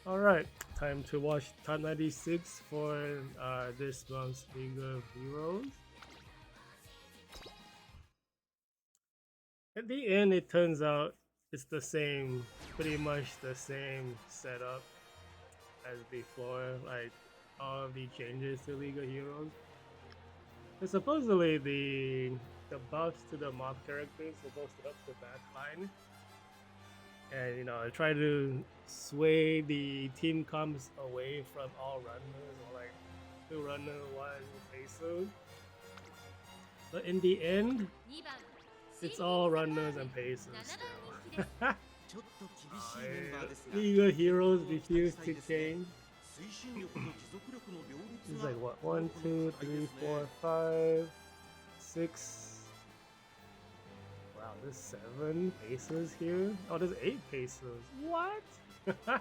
Alright, time to watch top 96 for this month's League of Heroes. At the end, it turns out it's the same, pretty much the same setup as before, like all of the changes to League of Heroes. And supposedly the buffs to the mob characters supposed to up the backline, and try to sway the team comps away from all runners or like 2 runner, 1 peso. But in the end, it's all runners and pesos still. League of Heroes refuse to change. It's like what? 1, 2, 3, 4, 5, 6. Wow, there's 7 pesos here. Oh, there's 8 pesos. What? I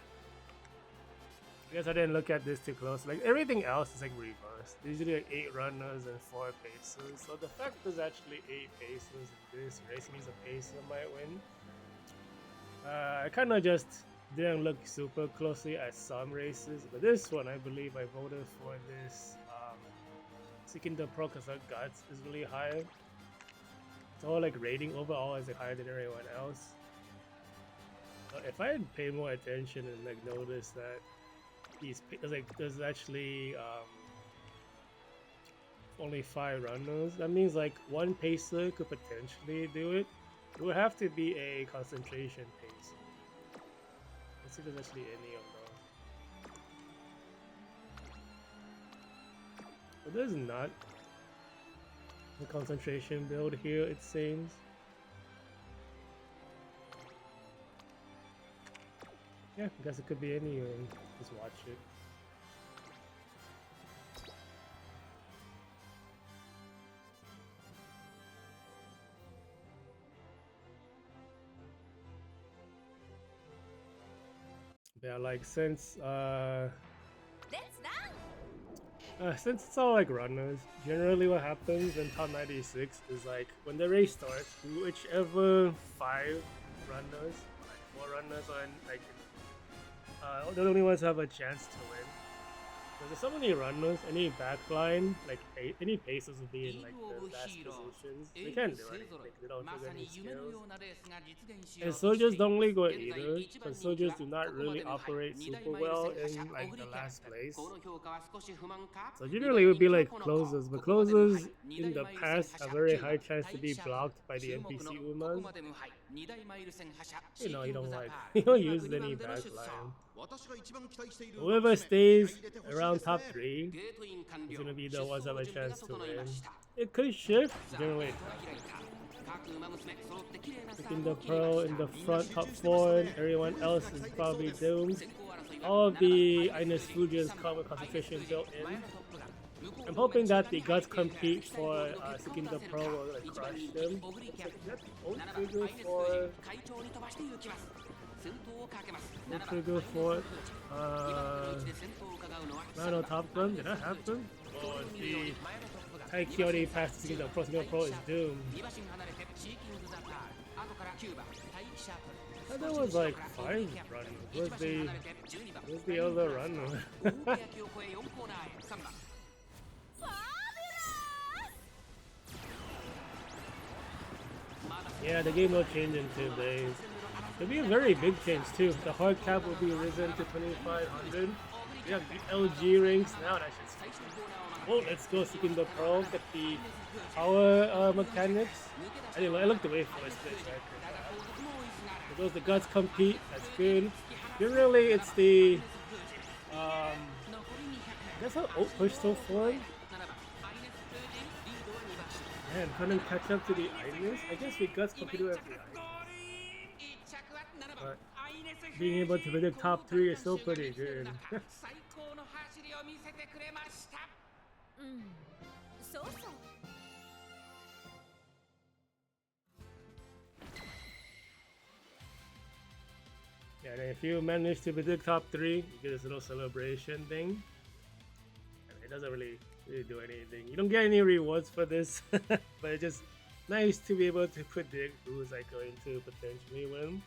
guess I didn't look at this too close. Like everything else is like reversed. Usually like 8 runners and 4 pesos. So the fact there's actually 8 pesos in this race means a peso might win. I kind of just didn't look super closely at some races, but this one I believe I voted for this. Seeking the Pro because our guts is really high. It's all like rating overall is like higher than everyone else. If I had paid more attention and like noticed that there's actually only 5 runners, that means like 1 pacer could potentially do it. It would have to be a concentration pacer. Let's see if there's actually any of them. But there's not the concentration build here, it seems. Yeah, I guess it could be any and just watch it. Yeah, like since it's all like runners, generally what happens in top 96 is like when the race starts, whichever 5 runners, like 4 runners, or like the only ones who have a chance to win. Because there's so many runners, any backline, like any paces will be in like the last positions. They can't do anything, they don't have any skills. And soldiers don't really go either, because soldiers do not really operate super well in like the last place. So generally it would be like closers, but closers in the past have very high chance to be blocked by the NPC Umas. You don't like, you don't use any backline. Whoever stays around top 3 is going to be the ones that have a chance to win. It could shift, generally. Picking the pro in the front top 4, and everyone else is probably doomed. All of the Ines Fujians come with concentration built in. I'm hoping that the Guts compete for Seeking the Pro will like, crush them. Ult trigger for Nano Top Gun, did that happen? Oh, the Taiki already passed Seeking the Pro is doomed. And there was like 5 runners. Where's the other runner? Yeah, the game will change in 2 days. It'll be a very big change too. The hard cap will be risen to 2500. We have the LG ranks now. That shit's oh, let's go Seeking the Pro. Get the power mechanics. I looked away from this pitch. Right? Those the Guts compete. That's good. Generally, it's the that's how ult push so far. Man, couldn't catch up to the Ines. I guess we Guts compete with the Ines. But being able to predict top 3 is still pretty good. Yeah, and if you manage to predict top 3, you get this little celebration thing. And it doesn't really do anything. You don't get any rewards for this, but it just nice to be able to predict who's like going to potentially win.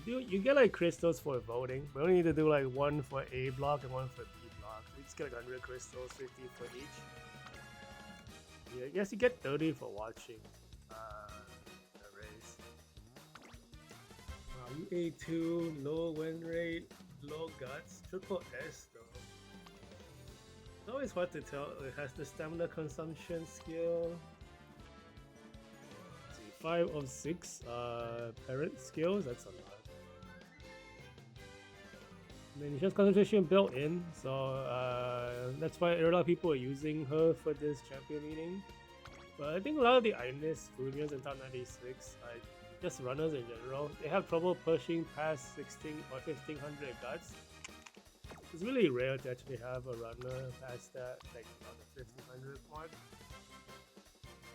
You get like crystals for voting. We only need to do like one for A block and one for B block. So you just get like 100 crystals, 50 for each. Yeah, I guess you get 30 for watching the race. UA2, low win rate, low guts, triple S though. It's always hard to tell. It has the stamina consumption skill. Let's see, 5 of 6 parent skills, that's a lot. And then just concentration built in, so that's why a lot of people are using her for this champion meeting. But I think a lot of the Ines Funyuns in top 96, just runners in general, they have trouble pushing past 16 or 1500 guts. It's really rare to actually have a runner past that, like on the 1500 mark.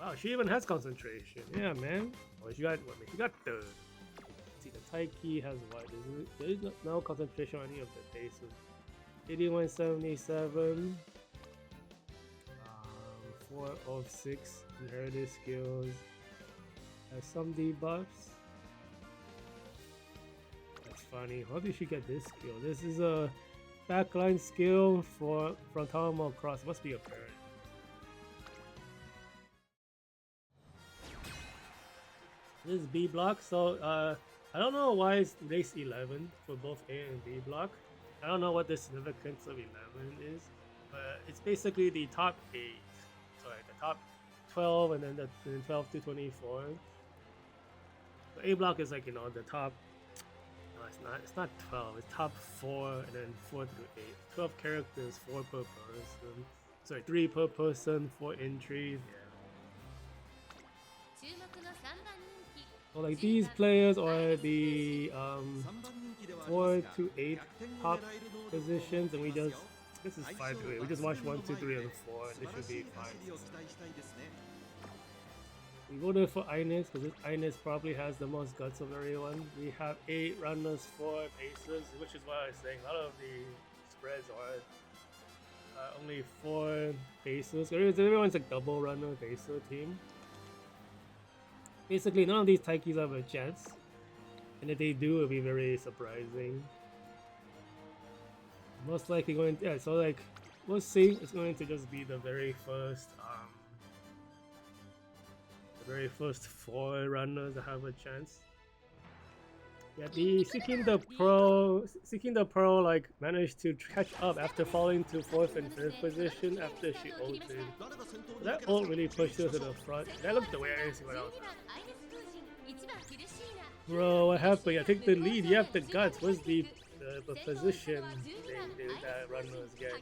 Wow, she even has concentration. Yeah, man. Oh, she got what? She got third. See, the Taiki has what? There is no concentration on any of the bases. 8177. 4 of 6 inherited skills. Has some debuffs. That's funny. How did she get this skill? This is a backline skill for frontal cross. Must be a parent. This is B block, so I don't know why it's race 11 for both A and B block. I don't know what the significance of 11 is, but it's basically the top 8. Sorry, the top 12 and then the 12 to 24. The A block is like, you know, the top. No, it's not 12. It's top 4 and then 4 through 8. 12 characters, 4 per person. Sorry, 3 per person, 4 entries. Yeah. So like these players are the 4 to 8 top positions, and this is 5 to 8. We just watched 1, 2, 3, and 4. And this should be 5. We voted for Ines because Ines probably has the most guts of everyone. We have 8 runners, 4 paces, which is why I was saying a lot of the spreads are only 4 paces. Everyone's a double runner pacer team. Basically, none of these Taikis have a chance, and if they do, it'll be very surprising. Most likely going to, yeah, so like, we'll see. It's going to just be the very first 4 runners that have a chance. Yeah, the Seeking the Pearl like managed to catch up after falling to 4th and 5th position after she ulted. So that ult really pushed her to the front. That looked away. I didn't see what else. Bro, what happened? I take the lead. You have the guts. What's the position that runners get?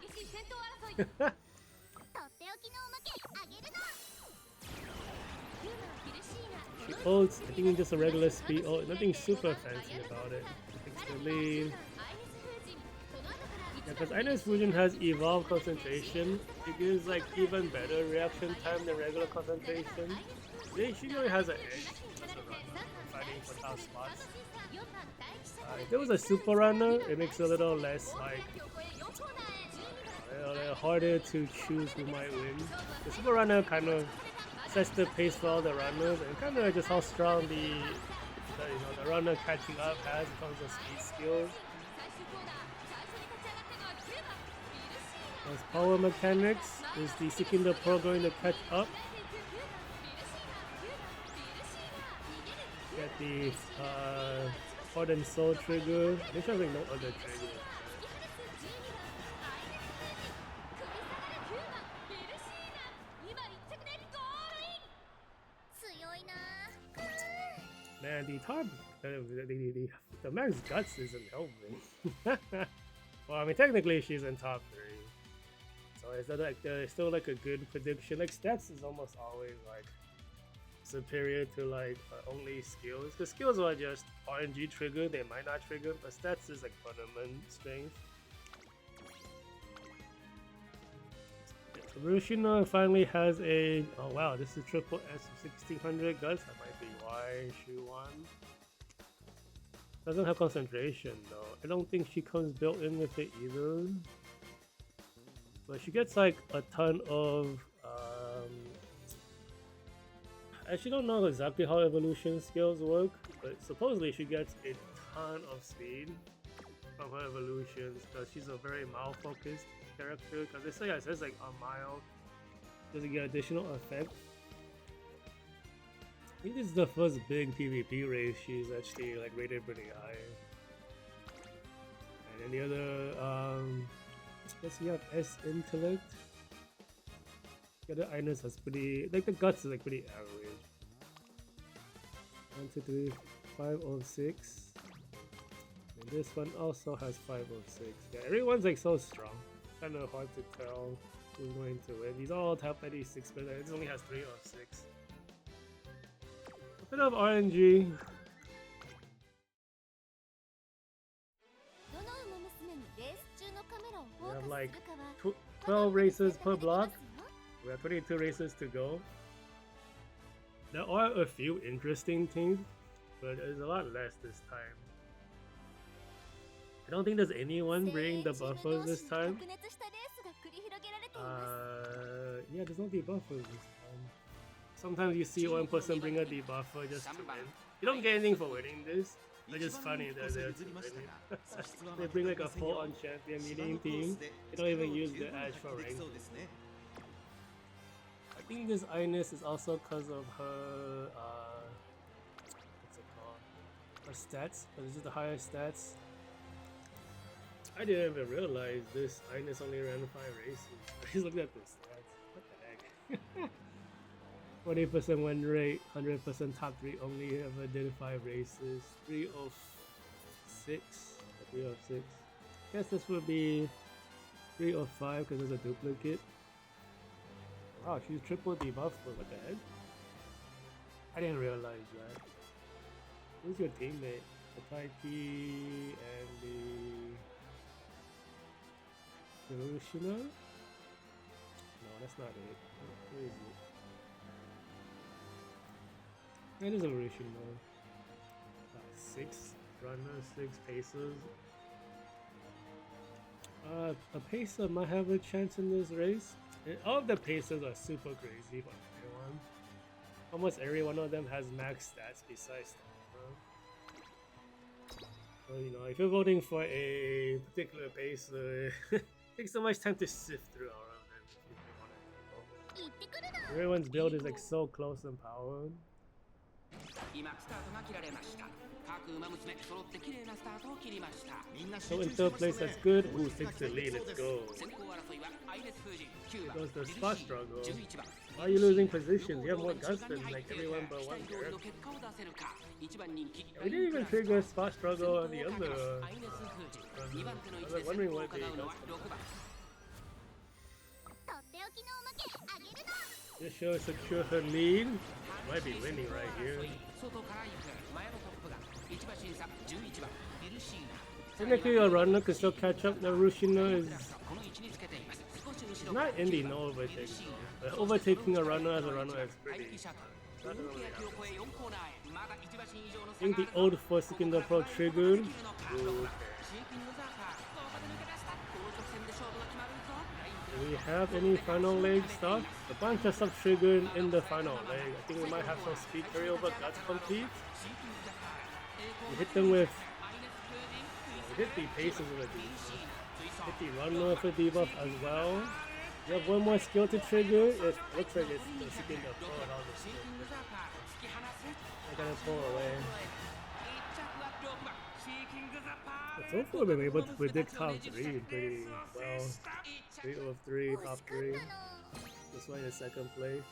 She ults, I think just a regular speed ult, nothing super fancy about it. Takes the lead. Yeah, because Ines Fusion has evolved concentration. It gives like even better reaction time than regular concentration. She really has an edge as a runner fighting for top spots. If there was a super runner, it makes it a little less like a little harder to choose who might win. The super runner kind of sets the pace for all the runners and kind of just how strong the runner catching up has in terms of speed skills. As power mechanics, is the Seeking the Pearl going to catch up? Get the Heart and Soul trigger. I think there's like no other trigger. Man, the top, the max guts isn't helping. Well, I mean, technically she's in top 3, so it's still like a good prediction. Like stats is almost always like superior to like only skills. Because skills are just RNG trigger, they might not trigger, but stats is like fundament strength. Rushina finally has a, oh wow, this is triple S of 1600 guts. That might be why she won. Doesn't have concentration though. I don't think she comes built in with it either. But she gets like a ton of I actually don't know exactly how evolution skills work, but supposedly she gets a ton of speed from her evolutions because she's a very mile focused character. Because they say it says like a mile doesn't get additional effect. I think this is the first big PvP race she's actually like rated pretty high. And then the other, I guess we have S intellect. The other Ines has pretty, like the guts is like pretty average. 1, 2, 3, 5 of 6. And this one also has 5 of 6. Yeah, everyone's like so strong. Kind of hard to tell who's going to win. These all top 96, but it only has 3 of 6. A bit of RNG. We have like 12 races per block. We have 22 races to go. There are a few interesting teams, but there's a lot less this time. I don't think there's anyone bringing the buffers this time. Yeah, there's no debuffers this time. Sometimes you see one person bring a debuffer just to win. You don't get anything for winning this. It's just funny that they're to win it. They bring like a full-on champion meeting team. They don't even use the edge for rank. I think this Ines is also because of her, what's it called? Her stats, because this is the higher stats. I didn't even realize this Ines only ran 5 races. I just looked at the stats. What the heck? 40% win rate, 100% top 3 only ever did 5 races. 3 of 6. 3 of 6. Guess this would be 3 of 5 because there's a duplicate. Wow, she's triple debuff for what the heck? I didn't realize that. Who's your teammate? The Taiki and the Hiroshima? No, that's not it. Where is it? It is a Hiroshima. 6 runners, 6 pacers. A pacer might have a chance in this race. And all of the pacers are super crazy for everyone. Almost every one of them has max stats besides that. So you know, if you're voting for a particular pacer, it takes so much time to sift through all of them. Everyone's build is like so close in power. So in third place, that's good. Ooh, 6 to lead, let's go. Here goes the spot struggle. Why are you losing positions? You have more guts than like everyone but one character. We didn't even trigger spot struggle on the other. I was like wondering what they got. This show secure her lead. Might be winning right here. Technically, a runner could still catch up. The Rushina is not indie, no overtaking. But overtaking a runner as a runner is pretty. I think the old first in the pro triggered. Do we have any final leg stuff? A bunch of stuff triggered in the final leg. I think we might have some speed carryover guts complete. We hit them with. We hit the paces with a debuff. Hit the runner with a debuff as well. You have one more skill to trigger. It looks like it's the seeking the pro and all the skills. I gotta pull away. But so far, we've been able to predict top 3 pretty well. 3 of 3, top 3. This one is second place.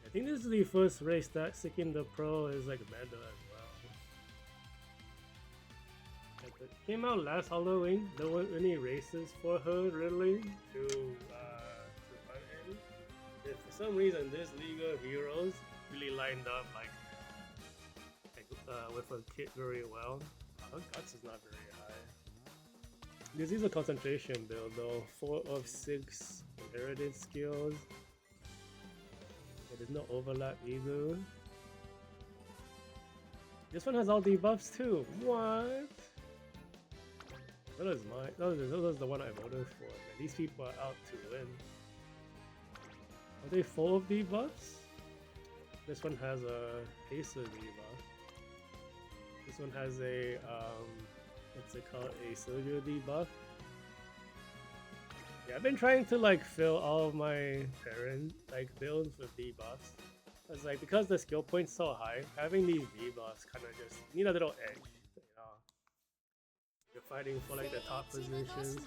I think this is the first race that Seeking the Pro is like better as well. Like it came out last Halloween. There weren't any races for her really to run in. If for some reason this League of Heroes really lined up like with her kit very well. Her guts is not very high. This is a concentration build though. 4 of 6 inherited skills. There's no overlap either. This one has all debuffs too. What? That was mine. That was the one I voted for. Man, these people are out to win. Are they full of debuffs? This one has a Pacer debuff. This one has a what's it called? A Soldier debuff. Yeah, I've been trying to like fill all of my parent like builds with debuffs. It's like because the skill point's so high, having these debuffs kind of just need a little edge. You know, you're fighting for like the top positions.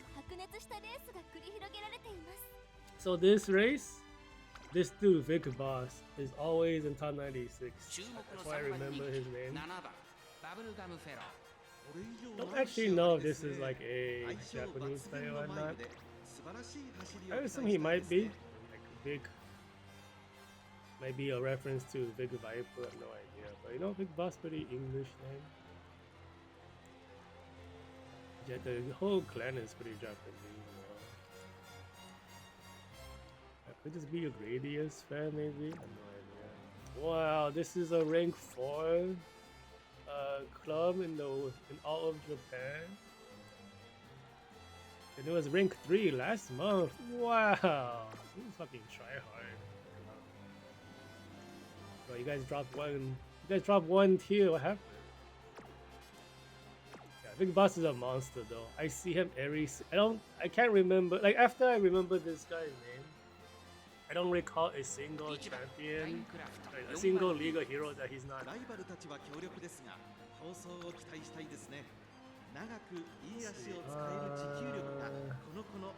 So this race, this dude Vic Boss is always in top 96. That's why I remember his name. I don't actually know if this is like a Japanese player or not. I assume he might be. Like Big might be a reference to Big Viper, I have no idea. But you know, Big Boss pretty English name. Yeah, the whole clan is pretty Japanese. Could this be a Gradius fan maybe? I have no idea. Wow, this is a rank 4 club in all of Japan. And it was rank 3 last month. Wow, you fucking try hard. Bro, you guys dropped one. You guys dropped 1 tier. What happened? Yeah, Big Boss is a monster though. I see him every. I can't remember. Like after I remember this guy's name, I don't recall a single champion, a single League of Heroes that he's not.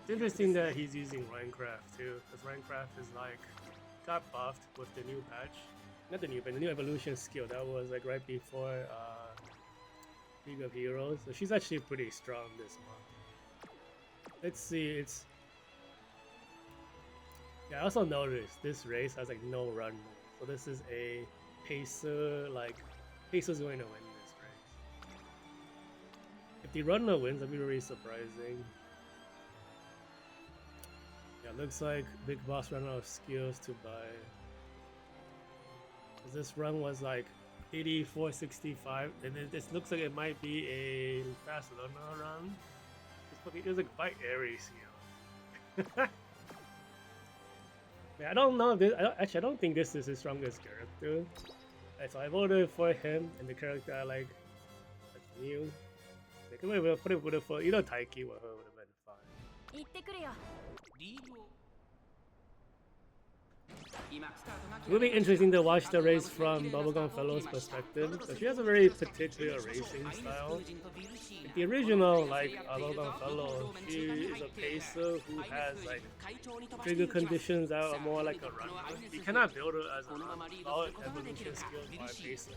It's interesting that he's using Minecraft too, because Minecraft is like got buffed with the new patch, not the new, but the new evolution skill that was like right before League of Heroes. So she's actually pretty strong this month. Let's see, yeah, I also noticed this race has like no run move. So this is a Pacer, like Pacer's going to win this race. If the runner wins, that'd be really surprising. Yeah, looks like Big Boss ran out of skills to buy. This run was like 84.65, and this looks like it might be a fast runner run. It was like by Ares here. Yeah, I don't know. I don't think this is his strongest character. So I voted for him, and the character I like, that's new. Like, I would have put it for Taiki would have been fine. It would be interesting to watch the race from Bubblegum Fellow's perspective. So she has a very particular racing style. Like the original, like Bubblegum Fellow, she is a pacer who has like trigger conditions that are more like a runner. You cannot build her as a runner. All evolution skills are pacer.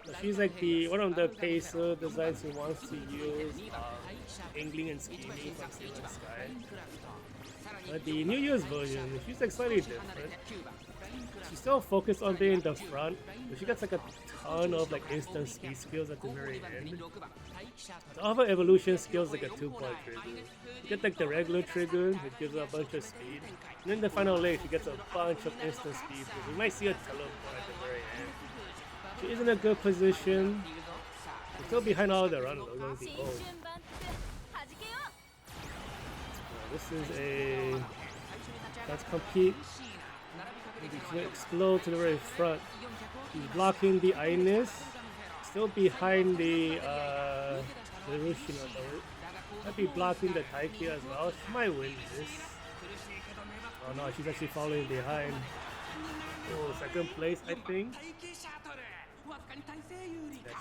So she's like one of the pacer designs who wants to use angling and scheming from Steven Sky. But the New Year's version, she's like slightly different. She's still focused on being the front, but she gets like a ton of like instant speed skills at the very end. The other evolution skills like a 2-point trigger. You get like the regular trigger, it gives her a bunch of speed. And then the final leg, she gets a bunch of instant speed. You might see a teleport at the very end. She is in a good position. She's still behind all the runners. This is let's compete. Maybe explode to the very front. He's blocking the Ines. Still behind the Rushina though. Might be blocking the Taiki as well. She might win this. Oh no, she's actually falling behind. Oh, second place I think.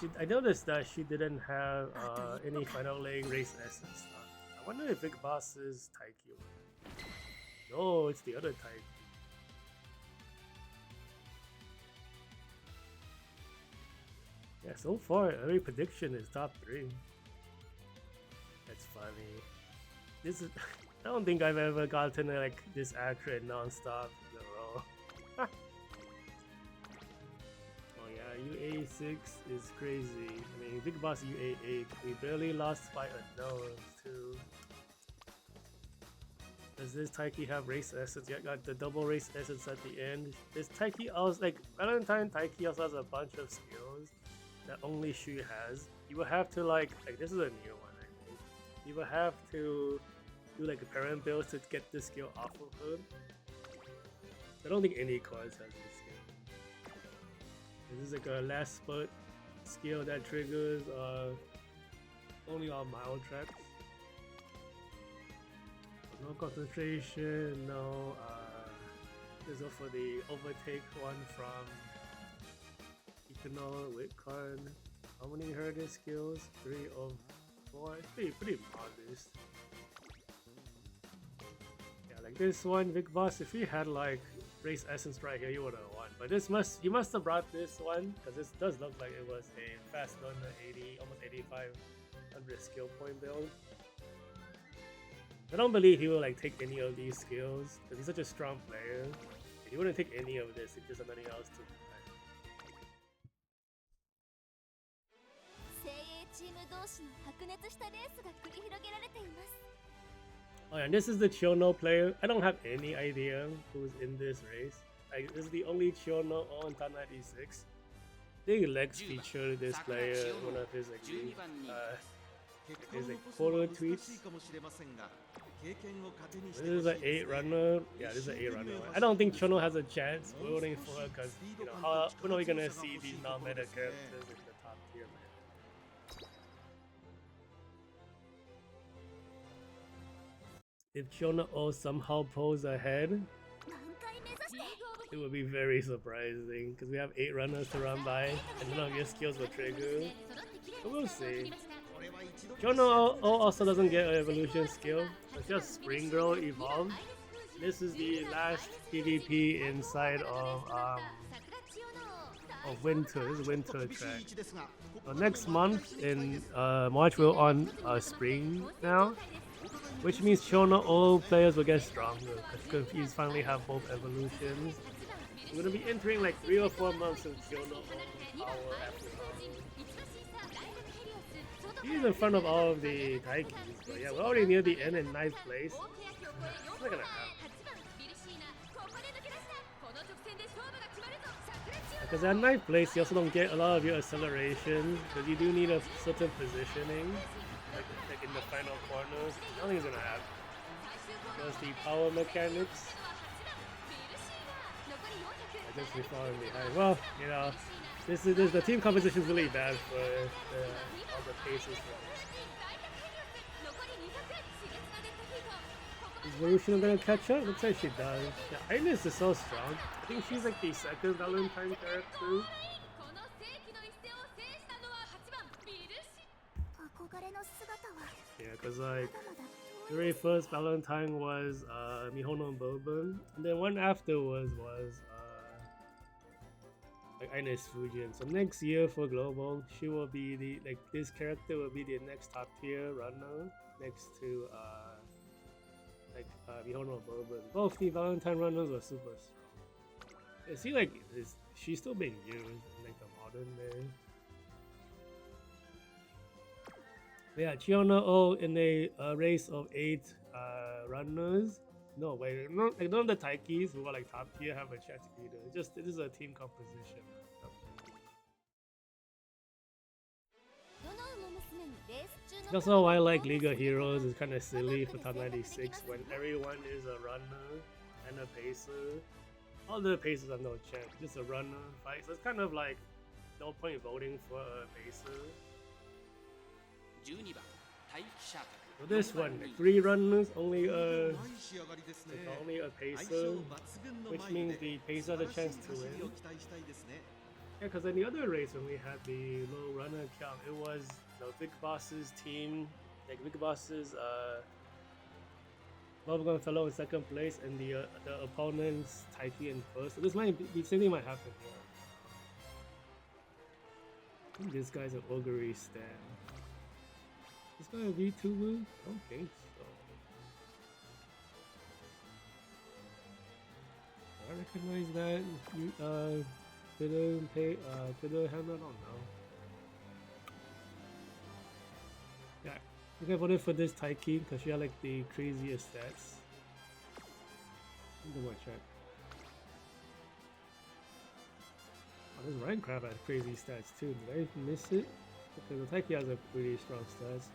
Yeah, I noticed that she didn't have any final leg race essence. I wonder if Big Boss is Taiki. No, it's the other Taiki. Yeah, so far every prediction is top 3. That's funny. This is I don't think I've ever gotten like this accurate non-stop in a row. Oh yeah, UA6 is crazy. I mean, Big Boss UA8. We barely lost by a nose too. Does this Taiki have race essence? Yeah, got the double race essence at the end. This Taiki also like Valentine Taiki also has a bunch of skills that only she has. You will have to like this is a new one I think. You will have to do like a parent build to get this skill off of her. I don't think any cards has this skill. This is like a last spot skill that triggers only on mild tracks. No concentration, no this is for the overtake one from Eternal Witcon. How many heard his skills? 3 of 4. Pretty modest. Yeah, like this one, Big Boss, if he had like Race Essence right here, you would have won. But you must have brought this one, because this does look like it was a fast under 80, almost 8500 skill point build. I don't believe he will like take any of these skills, because he's such a strong player. He wouldn't take any of this if there's nothing else to play. Oh, and this is the Chono player. I don't have any idea who's in this race. Like, this is the only Chono on Top 96. I think Lex featured this player in one of his photo tweets. This is an 8 runner. Yeah, this is an 8 runner. I don't think Chono has a chance. We're waiting for her because, you know, when are we gonna see these non-meta characters in the top tier, man? If Chono somehow pulls ahead, it would be very surprising because we have 8 runners to run by and none of your skills will trigger. But we'll see. Chono also doesn't get an evolution skill. It's just Spring Girl evolved. This is the last PvP inside of winter. This is winter track. Next month in March we're on spring now, which means Chono all players will get stronger because he's finally have both evolutions. We're gonna be entering like 3 or 4 months of Chono power after power. He's in front of all of the Taikis, but yeah, we're already near the end in 9th place. It's not gonna happen. Because at 9th place, you also don't get a lot of your acceleration, because you do need a certain positioning, like in the final corners. I don't think it's gonna happen. Because the power mechanics. I guess we're falling behind. Well, you know, the team composition is really bad for all the paces. Is Marusha gonna catch up? Looks like she does. Yeah, Ines is so strong. I think she's like the second Valentine character. Yeah, because like the very first Valentine was Mihono and Bourbon, and then one afterwards was like Ines Fujin. So next year for Global, she will be this character will be the next top tier runner next to Mihono and Bourbon. Both the Valentine runners were super strong. It seems like she's still being used in like the modern day. Yeah, Chono in a race of 8 runners. No, wait, none of the Taikis who are like top tier have a chance either. It is a team composition. That's also why like League of Heroes is kind of silly for top 96 when everyone is a runner and a pacer. All the pacers have no chance, just a runner fight. So it's kind of like no point voting for a pacer. So this one, 3 runners, only a pacer, which means the pacer has a chance to win. Yeah, because in the other race when we had the low runner count, it was the Big Boss's team, like Big Boss's Bubblegum Fellow in 2nd place and the opponent's Taiki in 1st. So this might be, the same thing might happen here. I think this guy's an Augury stan. Is this guy a VTuber? I don't think so. I recognize that Twitter handle? I don't know. Yeah, I think I voted for this Taiki because she had like the craziest stats. Let me check. Oh, this Minecraft had crazy stats too. Did I miss it? Okay, the Taiki has a pretty strong stats.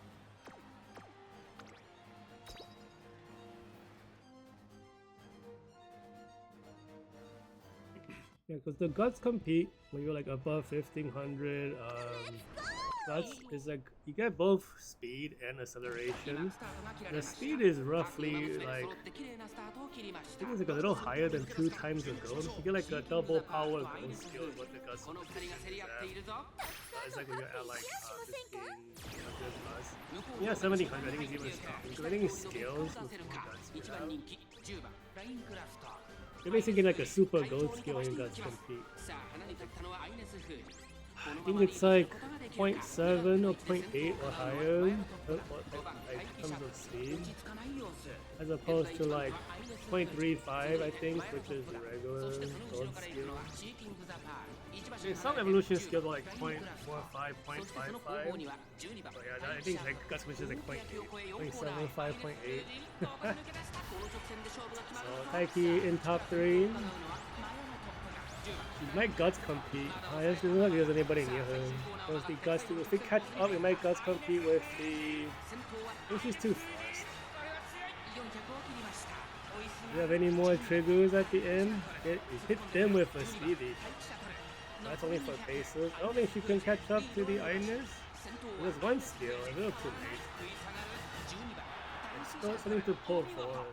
Yeah, because the guts compete when you're like above 1500. Guts is like you get both speed and acceleration. The speed is roughly like I think it's like a little higher than 2 times the gold. You get like a double power gold skill is what the guts competition is at. It's like when you're at like 1500 plus. Yeah, 1700 I think it's even strong. Because I think it scales with the guts you have. You're basically like a super gold skill when you guys compete. I think it's like 0.7 or 0.8 or higher in terms of speed, as opposed to like 0.35 I think, which is the regular gold skill. I mean, some evolution skills are like 0.45, 0.55. But yeah, I think like guts which is like 0.8, 0.75, 0.8. So Taiki in top 3. She might guts compete. I just don't know if there's anybody near her. Because the guts, if they catch up, it might guts compete with the. I think she's too fast. Do you have any more triggers at the end? Hit them with a speedy. That's only for paces. I don't think she can catch up to the Ines. There's one skill, a little too late. It's still something to pull forward.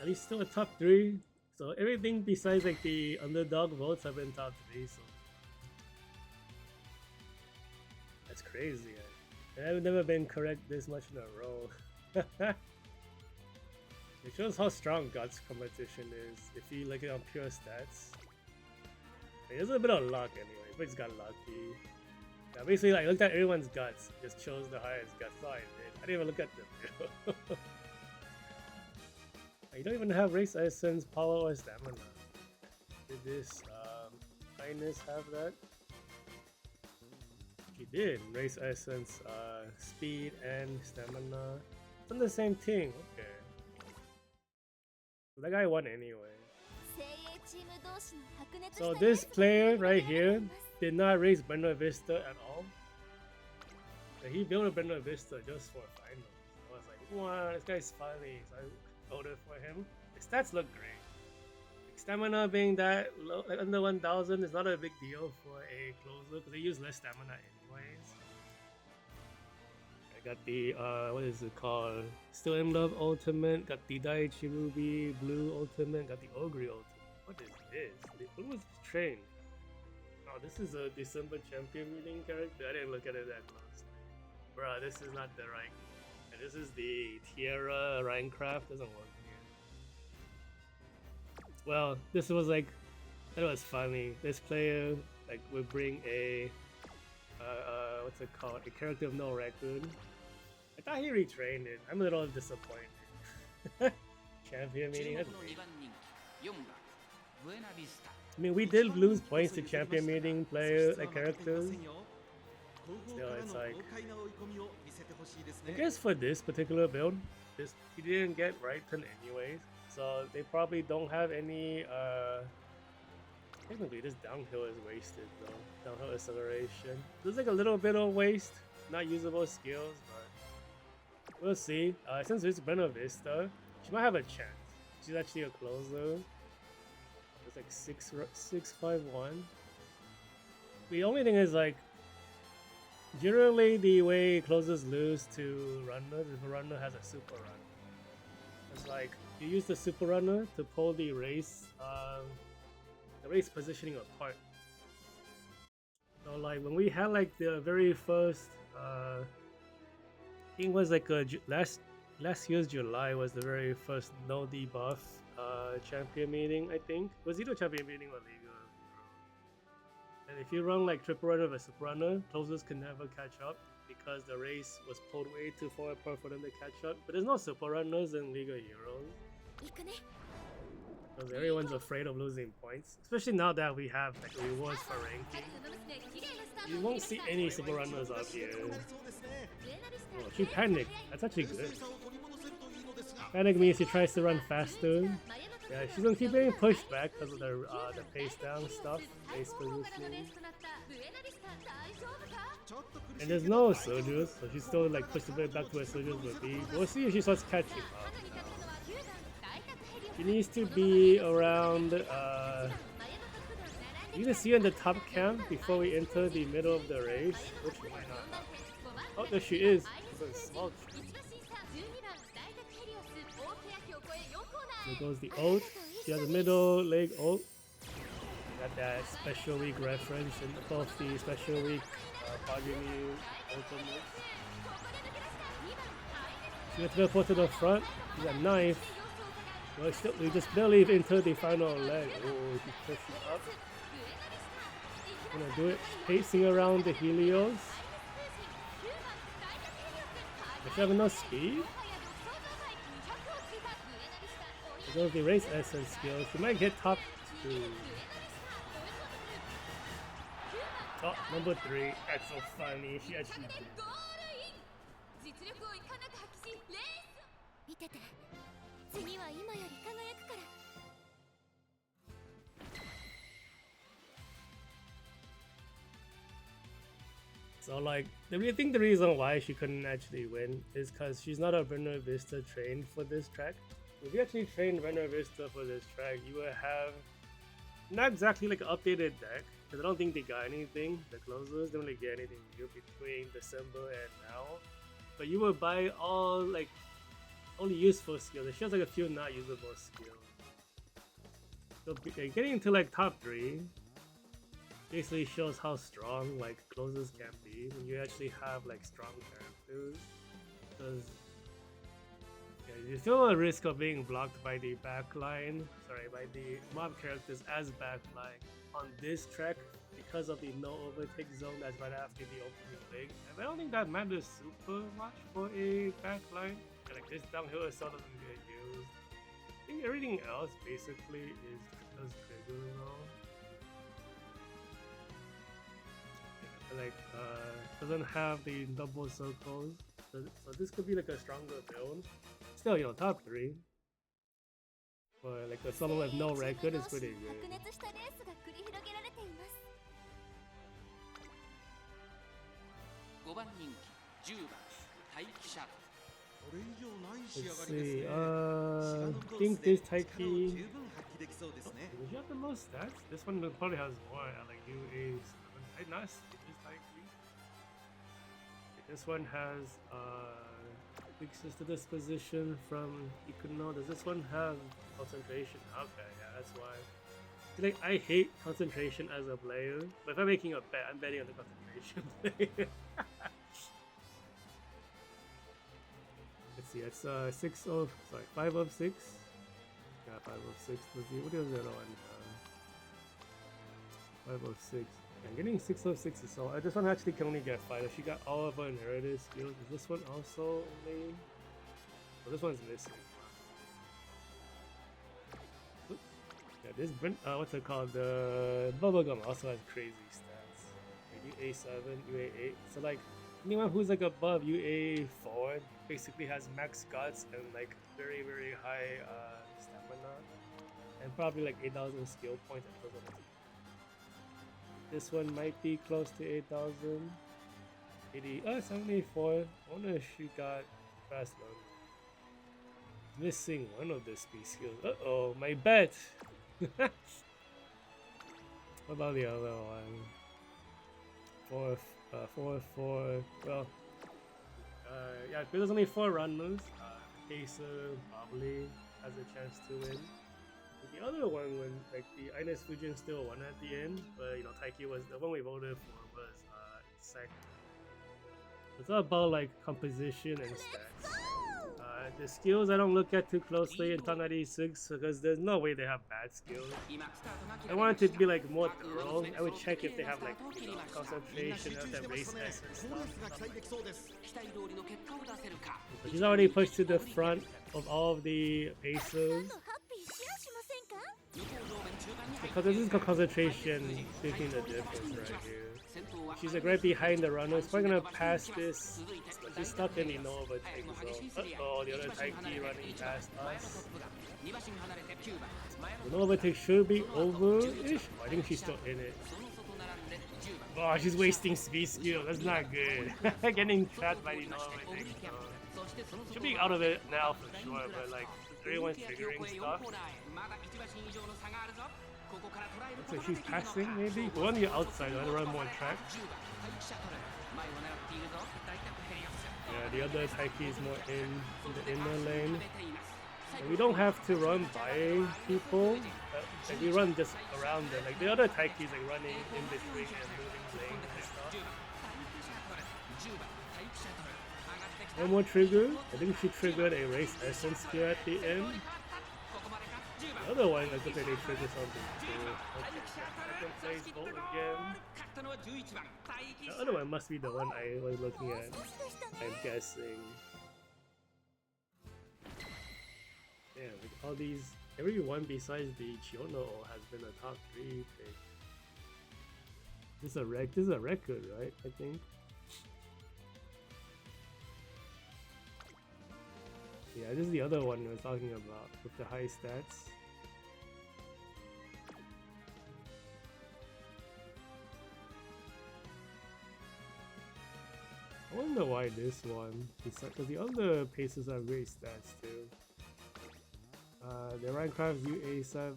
At least still a top 3. So everything besides like the underdog votes have been top 3. So that's crazy. I've never been correct this much in a row. It shows how strong guts competition is if you look at it on pure stats. There's a bit of luck anyway. But it's got lucky. Yeah, basically, like, I looked at everyone's guts, just chose the highest guts. So I did. I didn't even look at them. You don't even have race essence, power, or stamina. Did this Ines have that? She did. Race essence, speed, and stamina. It's on the same thing. Okay. So that guy won anyway. So this player right here did not race Buena Vista at all. So he built a Buena Vista just for finals. I was like, wow, this guy's funny. So I voted for him. His stats look great. Like stamina being that low, like under 1000 is not a big deal for a closer because they use less stamina anyways. I got the what is it called? Still in Love Ultimate. Got the Daiichi Ruby Blue Ultimate. Got the Ogre Ultimate. What is this? When was this trained? Oh, this is a December champion meeting character. I didn't look at it that close. Bruh, this is not the rank. This is the Tierra Ranecraft. Doesn't work here. Well, this was like, that was funny. This player like would bring a what's it called? A character of no record. I thought he retrained it. I'm a little disappointed. Champion meeting. That's great. I mean, we did lose points to champion meeting player like characters. Still, it's like I guess for this particular build, he didn't get Ripen anyways, so they probably don't have any. Technically, this downhill is wasted though. Downhill acceleration. There's like a little bit of waste, not usable skills, but we'll see. Since it's Buena Vista, she might have a chance. She's actually a closer. It's like 651. The only thing is like, generally the way closers lose to runners if a runner has a super run. It's like you use the super runner to pull the race positioning apart. So like when we had like the very first I think it was like last year's July was the very first no debuff champion meeting. I think it was either champion meeting or Liga. And if you run like triple runner versus super runner, closers can never catch up because the race was pulled way too far apart for them to catch up. But there's no super runners in Liga Heroes because everyone's afraid of losing points, especially now that we have like rewards for ranking. You won't see any super runners up here. Oh, she panicked. That's actually good. Panic means she tries to run faster. Yeah, she's gonna keep getting pushed back because of the pace down stuff, pace positioning. And there's no Sojus, so she's still like pushed a bit back to where Sojus would be. We'll see if she starts catching up now. She needs to be around. You can see her in the top camp before we enter the middle of the race, which we might not have. Oh, there she is. She's a small tree. There goes the ult. She has a middle leg ult. Got that special week reference in both the special week Pagini ultimates. She gets teleport to the front. She's got knife. We just barely entered the final leg. Oh, she's pushing up. Gonna do it. Pacing around the Helios. Does she have enough speed? There goes the race essence skills. She might get top 2. Oh, number 3. That's so funny. She actually did. So like, I think the reason why she couldn't actually win is because she's not a Buena Vista trained for this track. If you actually trained Buena Vista for this track, you would have not exactly like an updated deck, because I don't think they got anything. The closers didn't really get anything new between December and now. But you would buy all like only useful skills. She has like a few not usable skills. So getting into like top 3 basically shows how strong like closers can be when you actually have like strong characters. Because you feel a risk of being blocked by the backline, by the mob characters as backline on this track because of the no overtake zone that's right after the opening leg. And I don't think that matters super much for a backline. Like this downhill is sort of doesn't get used. I think everything else basically does trigger though. Like doesn't have the double circles, so this could be like a stronger build. Still, you know, top 3 for like someone with no record is pretty good. Let's see. I think this Taiki. Does she have the most stats? This one probably has more at like UA 7. Nice. This one has fixes to disposition from Ikuno. Does this one have concentration? Okay, yeah, that's why. Like, I hate concentration as a player, but if I'm making a bet, I'm betting on the concentration player. Let's see, it's 5 of 6. Yeah, 5 of 6. Let's see, what is the other one? 5 of 6. I'm getting 6 of 6 so this one actually can only get 5. She got all of her inherited skills. Is this one also only? Oh, this one's missing. Oops. Yeah, this what's it called? The bubblegum also has crazy stats. Like UA7, UA8. So like anyone who's like above UA4 basically has max guts and like very high stamina and probably like 8,000 skill points. This one might be close to 8,000. 74. I wonder if she got fast one. Missing one of the speed skills. Uh-oh, my bet! What about the other one? 4. Well, yeah, because there's only 4 runners. Pacer probably has a chance to win. The other one, when like the Ines Fujin still won at the end, but you know Taiki was the one we voted for was second. It's all about like composition and stats. The skills I don't look at too closely in Tonari 6 because there's no way they have bad skills. I want it to be like more thorough. I would check if they have like concentration of that race S and stuff. But she's already pushed to the front of all of the aces. Because this is concentration making the difference right here. She's like right behind the runners. Probably gonna pass this. She's stuck in the no overtake zone. Uh-oh, the other Taiki running past us. The no overtake should be over-ish. I think she's still in it. Oh, she's wasting speed skill. That's not good. Getting trapped by the no overtake zone. Should be out of it now for sure, but like everyone's triggering stuff. So she's passing maybe? Go on the outside, I'll run more track. Yeah, the other Taiki is more in the inner lane. And we don't have to run by people. Like we run just around them. Like the other Taiki is like running in between and moving lanes and stuff. One more trigger. I think she triggered a race essence here at the end. The other one, I think they trigger something too. Okay, second place vote again. The other one must be the one I was looking at, I'm guessing. Yeah, with all these, everyone besides the Chiono has been a top 3 pick. This is a record, right? I think. Yeah, this is the other one we're talking about with the high stats. I wonder why this one, because the other paces have great stats too. The Minecraft's UA7,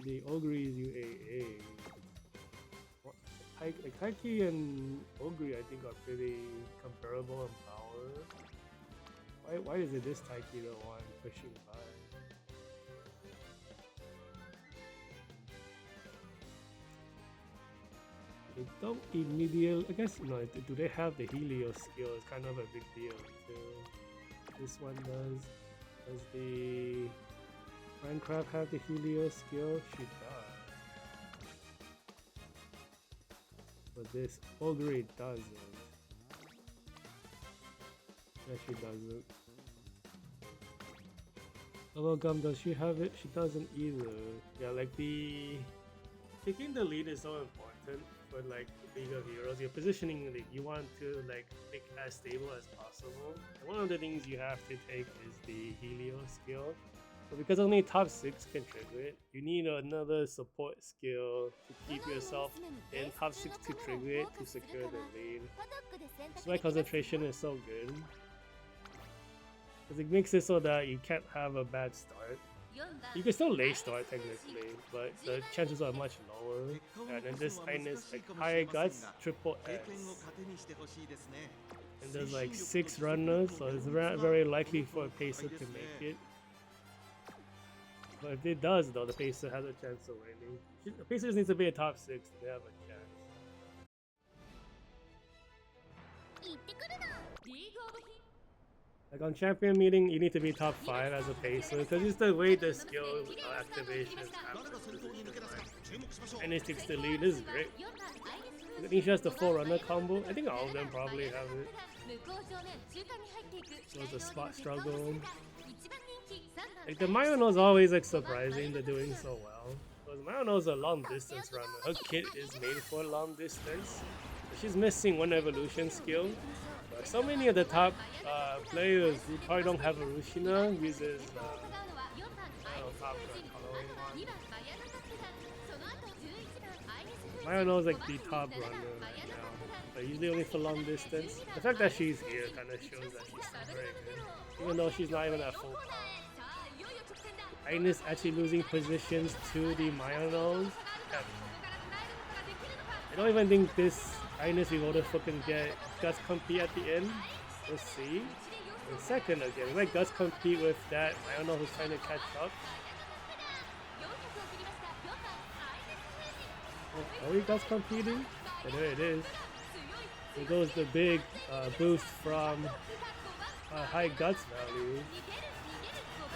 the Ogre is UA8. Like Taiki and Ogre I think are pretty comparable in power. Why is it this Taiki the one pushing by? They don't immediately, I guess, no, do they have the Helio skill? It's kind of a big deal too. This one does. Does the Minecraft have the Helio skill? She does. But this Ogre doesn't. Yeah, she doesn't. Bubblegum, does she have it? She doesn't either. Yeah, like taking the lead is so important for like League of Heroes. Your positioning, like, you want to like make as stable as possible. And one of the things you have to take is the Helio skill. But because only top 6 can trigger it, you need another support skill to keep yourself in top 6 to trigger it to secure the lead. That's why concentration is so good. Because it makes it so that you can't have a bad start. You can still late start technically, but the chances are much lower. And then this Highness, like high guts, triple S. And there's like 6 runners, so it's very likely for a Pacer to make it. But if it does though, the Pacer has a chance of winning. The Pacer just needs to be a top 6 to have a chance. Like on champion meeting, you need to be top 5 as a Pacer because it's the way the skill activations happen. And it takes the lead. This is great. I think she has the 4-runner combo. I think all of them probably have it. So it's a spot struggle. Like the Mayano is always like surprising, they're doing so well. Because Mayano is a long distance runner. Her kit is made for long distance. She's missing one evolution skill. But so many of the top players who probably don't have Arushina uses top coloring one. Mayano is like the top runner right now. But usually only for long distance. The fact that she's here kind of shows that she's still very good. Even though she's not even at full power. Ines actually losing positions to the Mayanos. I don't even think this Ines will to fucking get Guts compete at the end. We'll see. In second again, let Guts compete with that Mayano who's trying to catch up. Oh, are we Guts competing? Oh, there it is. There goes the big boost from high Guts value.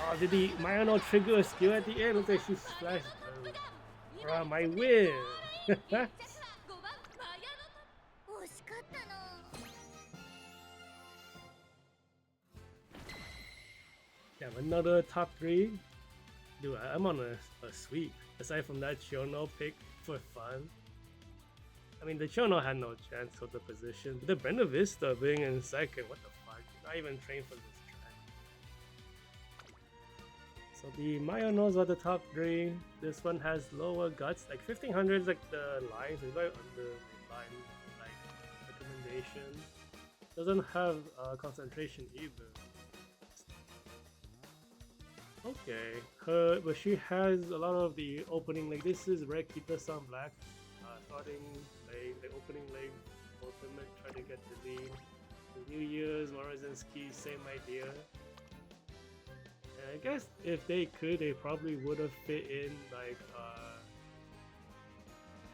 Oh, did the Mayano trigger a skill at the end? Looks like she splashed. Bruh, my win! Damn, another top 3? Dude, I'm on a sweep. Aside from that Chiono pick for fun. I mean, the Chiono had no chance of the position. But the Brenda Vista being in second, what the fuck? Not even trained for this. So the Mayanos are the top 3. This one has lower guts, like 1500 is like the line, so it's right under the line like recommendation. Doesn't have concentration either. Okay, but she has a lot of the opening. Like this is Red Kita Sun Black, starting lane, the opening lane, ultimate. Try to get the lead. The New Year's, Morozinski, same idea. And I guess if they could, they probably would have fit in like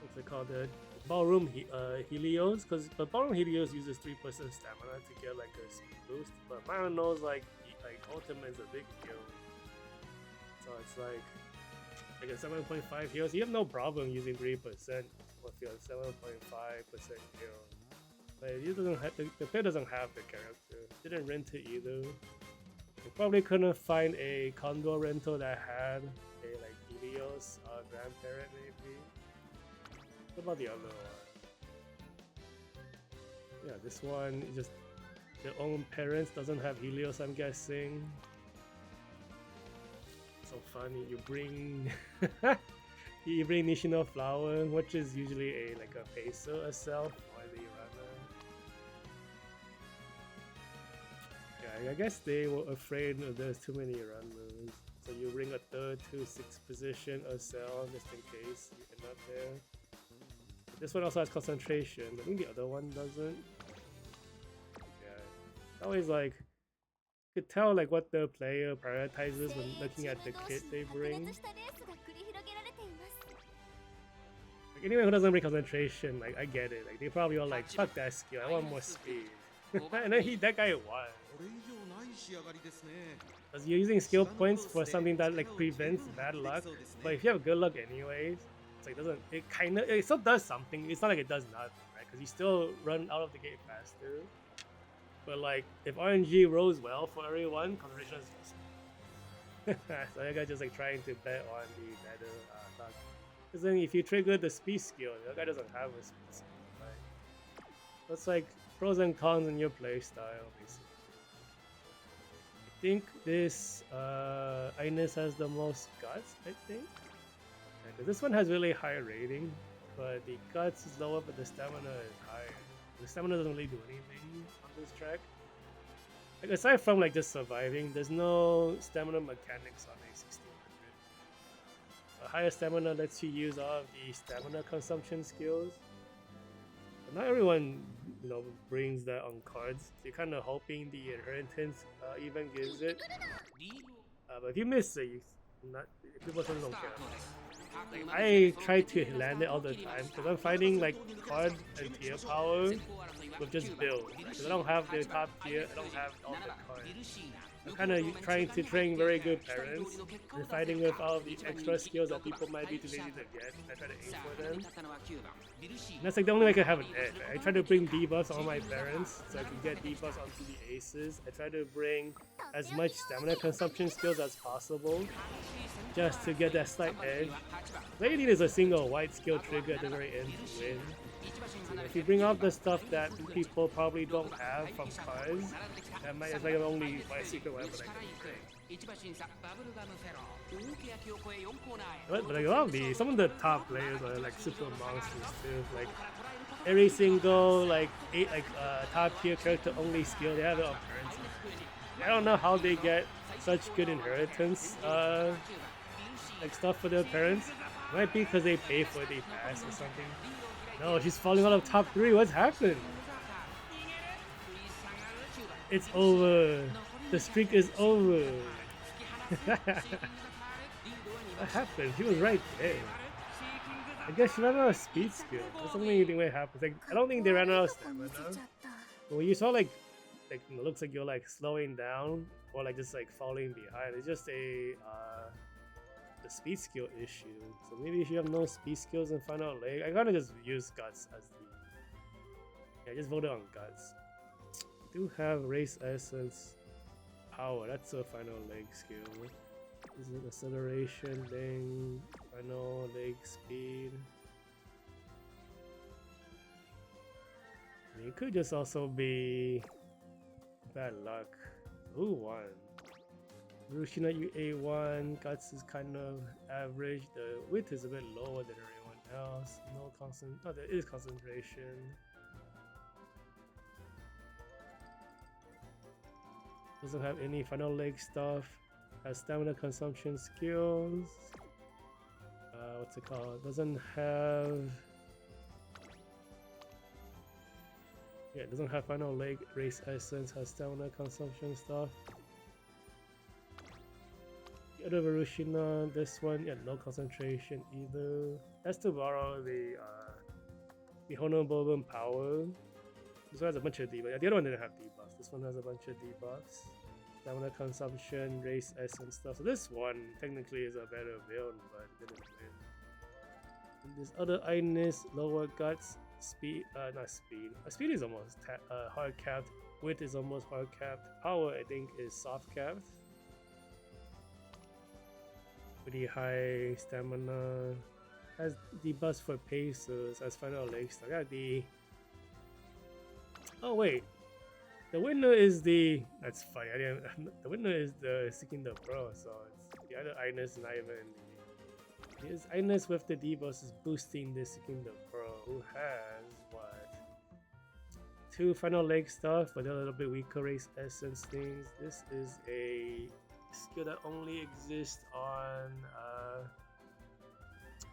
what's it called, the Ballroom Helios, because the Ballroom Helios uses 3% stamina to get like a speed boost, but Myron knows like ultimate is a big deal. So it's like a 7.5 heals. You have no problem using 3% with your 7.5% heal. But it doesn't have the player doesn't have the character. Didn't rent it either. You probably couldn't find a Condor rental that had a like Helios grandparent maybe. What about the other one? Yeah, this one is just their own parents doesn't have Helios, I'm guessing. So funny. You bring Nishino Flower, which is usually a like a peso itself or the runner. Yeah, I guess they were afraid there's too many runners. So you bring a third to 6th position or cell just in case you end up there. This one also has concentration. I think the other one doesn't. Yeah, it's always like you could tell like what the player prioritizes when looking at the kit they bring. Like anyone who doesn't bring concentration, like I get it. Like they probably all like fuck that skill. I want more speed. And then that guy won. Because you're using skill points for something that like prevents bad luck. But if you have good luck anyways, it's like it still does something. It's not like it does nothing, right? Because you still run out of the gate faster. But like if RNG rolls well for everyone, concentration is just so that guy just like trying to bet on the better luck. Because then if you trigger the speed skill, the guy doesn't have a speed skill, right? So it's like pros and cons in your play style, basically. I think this Ines has the most guts, I think. Because this one has really high rating, but the guts is lower, but the stamina is higher. The stamina doesn't really do anything on this track. Like aside from like just surviving, there's no stamina mechanics on a 1600. A higher stamina lets you use all of the stamina consumption skills. But not everyone, brings that on cards. So you're kind of hoping the inheritance even gives it. But if you miss it, people don't care. Like, I try to land it all the time because I'm fighting like card and tier power with just build. Because I don't have the top tier, I don't have all the cards. I'm kind of trying to train very good parents and fighting with all the extra skills that people might be too lazy to get. I try to aim for them. And that's like the only way I can have an edge. Right? I try to bring debuffs on my parents so I can get debuffs onto the aces. I try to bring as much stamina consumption skills as possible just to get that slight edge. All you need is a single white skill trigger at the very end to win. So if you bring out the stuff that people probably don't have from cards, it's like the only white secret weapon I can bring. But like a lot of some of the top players are like super monsters too. Like every single top tier character only skill they have it on currency. I don't know how they get such good inheritance like stuff for their parents. Might be because they pay for the pass or something. No, she's falling out of top 3. What's happened? It's over. The streak is over. What happened? She was right there. I guess she ran out of speed skill. That's the only thing that happens. Like, I don't think they ran out of stamina. But when you saw it looks like you're like slowing down or like just like falling behind. It's just a the speed skill issue. So maybe if you have no speed skills in final leg, I gotta just use guts as the just voted on guts. I do have race essence power. That's a final leg skill. Is it acceleration thing? Final leg speed. I mean, it could just also be bad luck. Who won? Rushina A1, Guts is kind of average. The width is a bit lower than everyone else. There is concentration. Doesn't have any final leg stuff. Has stamina consumption skills. What's it called? Doesn't have. Yeah, it doesn't have final leg race essence. Has stamina consumption stuff. The other Varushina, this one, yeah, no concentration either. Has to borrow the Honorable Power. This one has a bunch of debuffs. Yeah, the other one didn't have debuffs. This one has a bunch of debuffs. Stamina consumption, race essence stuff. So this one technically is a better build, but it didn't win. And this other Ines, lower guts, speed, not speed. Speed is almost hard capped. Width is almost hard capped. Power, I think, is soft capped. Pretty high stamina. Has debuffs for paces as final leg stuff. Got the. Oh wait, the winner is the. That's funny. I didn't. The winner is the Seeking the Pro. So it's the other Ines not even the. This Ines with the debuffs is boosting the Seeking the Pro, who has what? 2 final leg stuff, but a little bit weaker race essence things. This is a skill that only exists on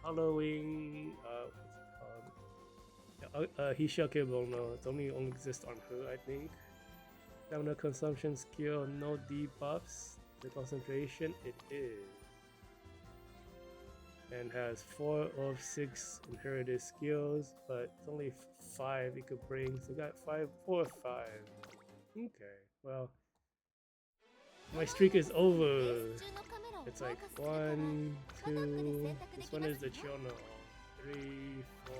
Halloween. What's it called? Hishakeable. No, it only exists on her, I think. Stamina consumption skill, no debuffs. The concentration, it is. And has 4 of 6 inherited skills, but it's only 5 it could bring. So we got 4 or 5. Okay, well. My streak is over. It's like 1, 2. This one is the Chono. 3, 4,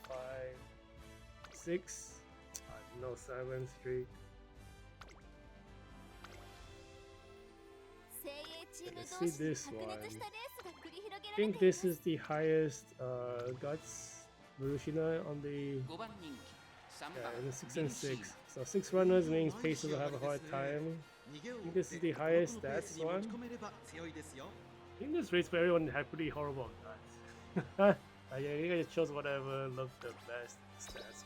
5, 6. No 7 streak. Let's see this one. I think this is the highest guts Varushina on the. Yeah, in the 6 and 6. So 6 runners means pacers will have a hard time. I think this is the highest stats one. I think this race where everyone had pretty horrible guts. Yeah, you guys chose whatever looked the best stats.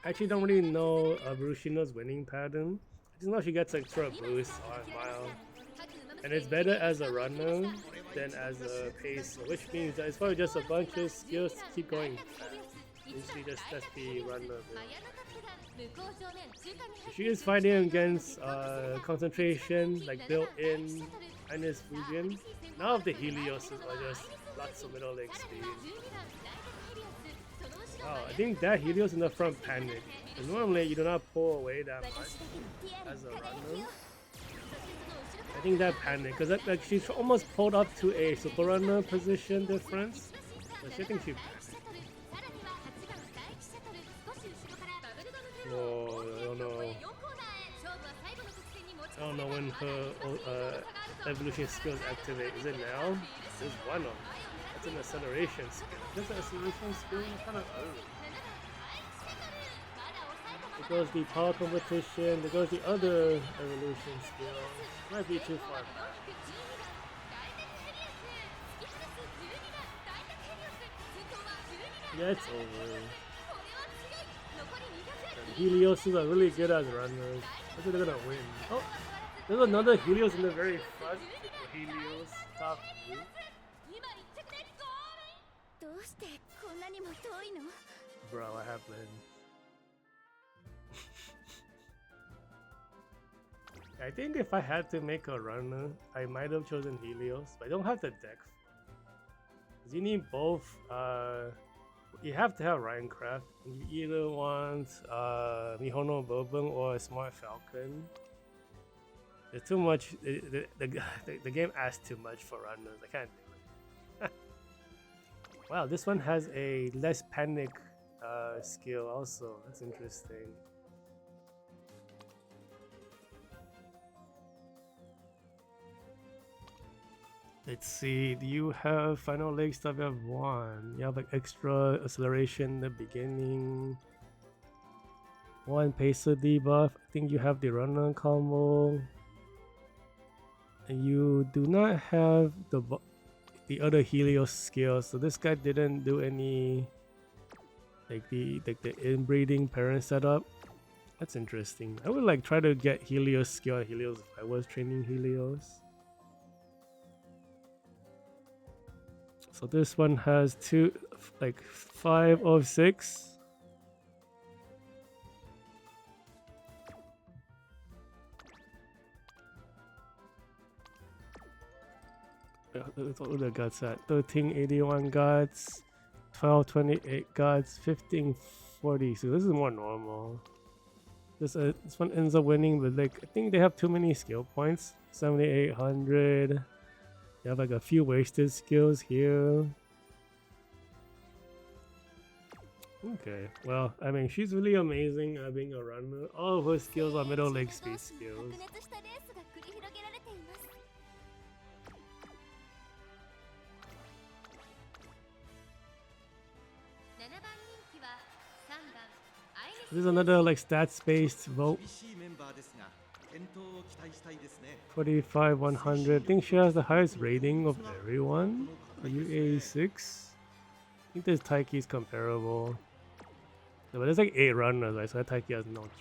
I actually don't really know Varushina's winning pattern. I just know she gets extra boost on Mile. And it's better as a runner than as a pacer, which means that it's probably just a bunch of skills to keep going fast. Usually just that's the runner build. She is fighting against concentration, like built-in Ines Fusion. Now the Helios are just lots of middle leg speed. Oh, I think that Helios in the front panic. And normally you do not pull away that much as a runner. I think that panic, because like she's almost pulled up to a super runner position difference. So I think she panicked. Oh, I don't know. I don't know when her evolution skills activate. Is it now? There's one of them. That's an acceleration skill. That's an acceleration skill? Kind of early. There goes the power competition. There goes the other evolution skill. Might be too far back. Yeah, it's over. And Helios are really good as runners. I think they're gonna win. Oh, there's another Helios in the very front. Helios top blue. Bro, what happened? I think if I had to make a runner, I might have chosen Helios, but I don't have the deck. Cause you need both. You have to have Rhincraft. You either want Mihono Bourbon or Smart Falcon. There's too much. The game asks too much for runners. I can't do it. Wow, this one has a less panic skill also. That's interesting. Let's see, do you have final leg stuff? You have 1. You have like extra acceleration in the beginning. 1 pacer debuff. I think you have the runner combo. And you do not have the other Helios skills, so this guy didn't do any like the inbreeding parent setup. That's interesting. I would like try to get Helios skill on Helios if I was training Helios. So this one has 5 of 6. That's all the guts at 1381 guts, 1228 guts, 1540. So this is more normal. This one ends up winning, but like I think they have too many skill points. 7800. They have like a few wasted skills here. Okay, well, I mean, she's really amazing at being a runner. All of her skills are middle leg speed skills. This is another like stats based vote. 45 100. I think she has the highest rating of everyone. Are you 86? I think this Taiki is comparable. Yeah, but there's like 8 runners, right? So that Taiki has no chance.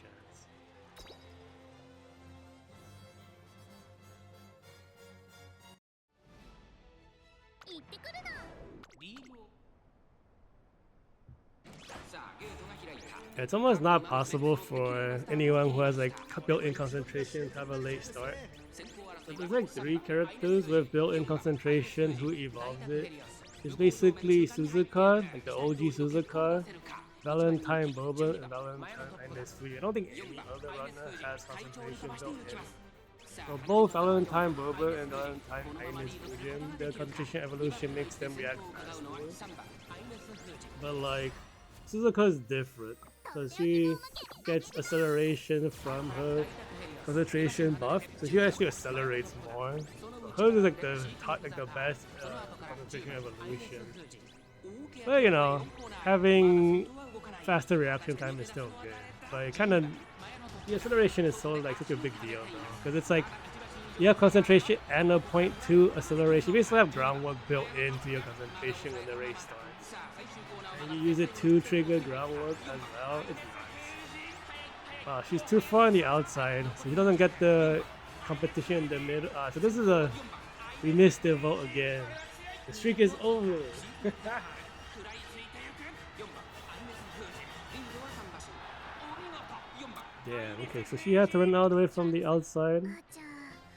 It's almost not possible for anyone who has like built-in concentration to have a late start. But there's like 3 characters with built-in concentration who evolved it. It's basically Suzuka, like the OG Suzuka, Valentine Boba, and Valentine Ines Fuji. I don't think any other runner has concentration built in. So both Valentine Boba and Valentine Ines Fuji, their concentration evolution makes them react faster. But like, Suzuka is different because she gets acceleration from her concentration buff, so she actually accelerates more. So hers is like the best concentration evolution. But you know, having faster reaction time is still good. But it kind of the acceleration is so like such a big deal though, because it's like you have concentration and a 0.2 acceleration. You basically have groundwork built into your concentration when the race starts. And you use it to trigger groundwork as well. It's nice. Wow, she's too far on the outside, so she doesn't get the competition in the middle. So this is we missed the vote again. The streak is over. Yeah, okay, so she had to run all the way from the outside.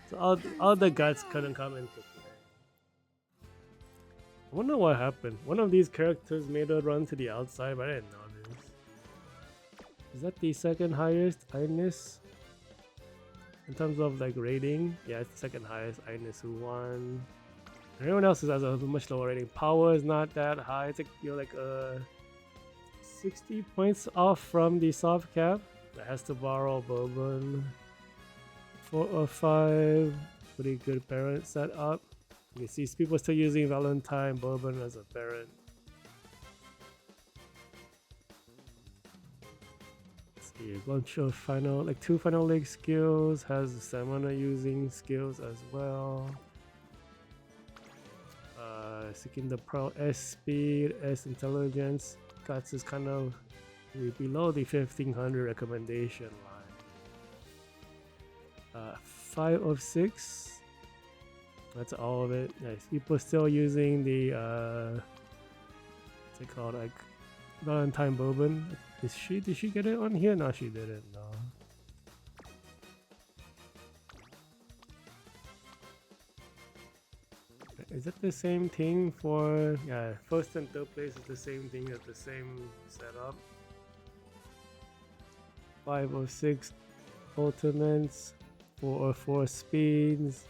So all the guts couldn't come into play. I wonder what happened. One of these characters made a run to the outside, but I didn't notice. Is that the second highest Ines? In terms of like rating? Yeah, it's the second highest Ines who won. Everyone else has a much lower rating. Power is not that high. It's like you're like 60 points off from the soft cap. That has to borrow Bourbon. 4 or 5. Pretty good parent setup. You see people still using Valentine Bourbon as a parent. Let's see, a bunch of like 2 final leg skills. Has Stamina using skills as well. Seeking the Pro S speed, S intelligence. Guts is kind of below the 1500 recommendation line. 5 of 6. That's all of it. Nice. People still using the what's it called? Like Valentine Bourbon. Did she get it on here? No, she didn't. No. Is it the same thing for first and third place is the same thing at the same setup? 5 or 6 ultimates, 4 or 4 speeds.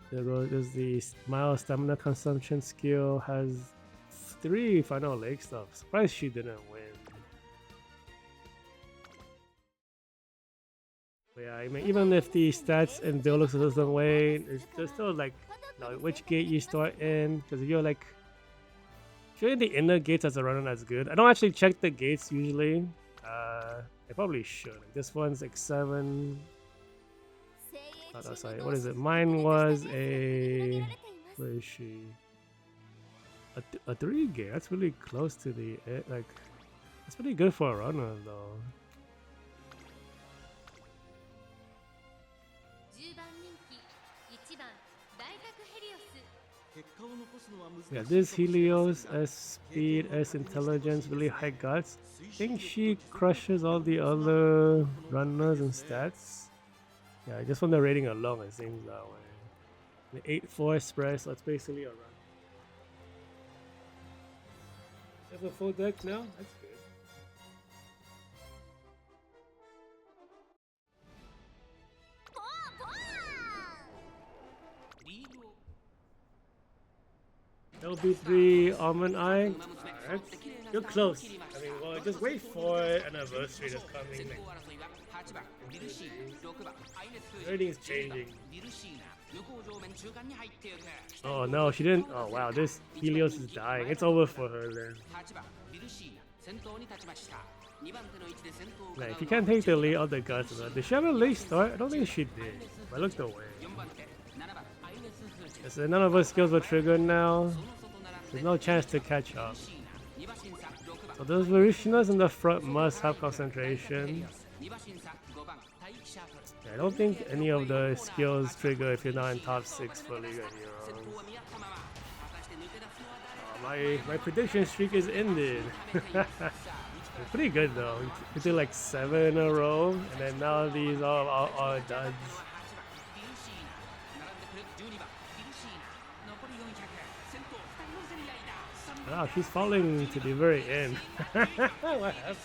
There's the mild stamina consumption skill, has 3 final leg stuff. Surprised she didn't win. But yeah, I mean, even if the stats and build looks a certain way, there's still like, which gate you start in. Because if you're like, if you're in the inner gates as a runner, that's good. I don't actually check the gates usually. I probably should. This one's like 7. Sorry, what is it? Mine was a. Where is she? A 3 gate. That's really close to the like. That's pretty good for a runner though. Yeah, this Helios, S speed, S intelligence, really high guts. I think she crushes all the other runners and stats. Yeah, just from the rating alone, it seems that way. The 8-4 spread, so it's basically a run. You have a full deck now? That's good. LB3 Almond Eye. Alright. You're close. I mean, well, just wait for anniversary that's coming. Everything's changing. Oh no, she didn't. Oh wow, this Helios is dying. It's over for her then. Like, if you can't take the lead of the guts, did she have a late start? I don't think she did. I looked away. So none of her skills were triggered now. There's no chance to catch up. So those Varishinas in the front must have concentration. Yeah, I don't think any of the skills trigger if you're not in top 6 for League of Heroes. My prediction streak is ended. Pretty good though. We did like 7 in a row, and then now these are duds. Wow, she's falling to the very end. What happened?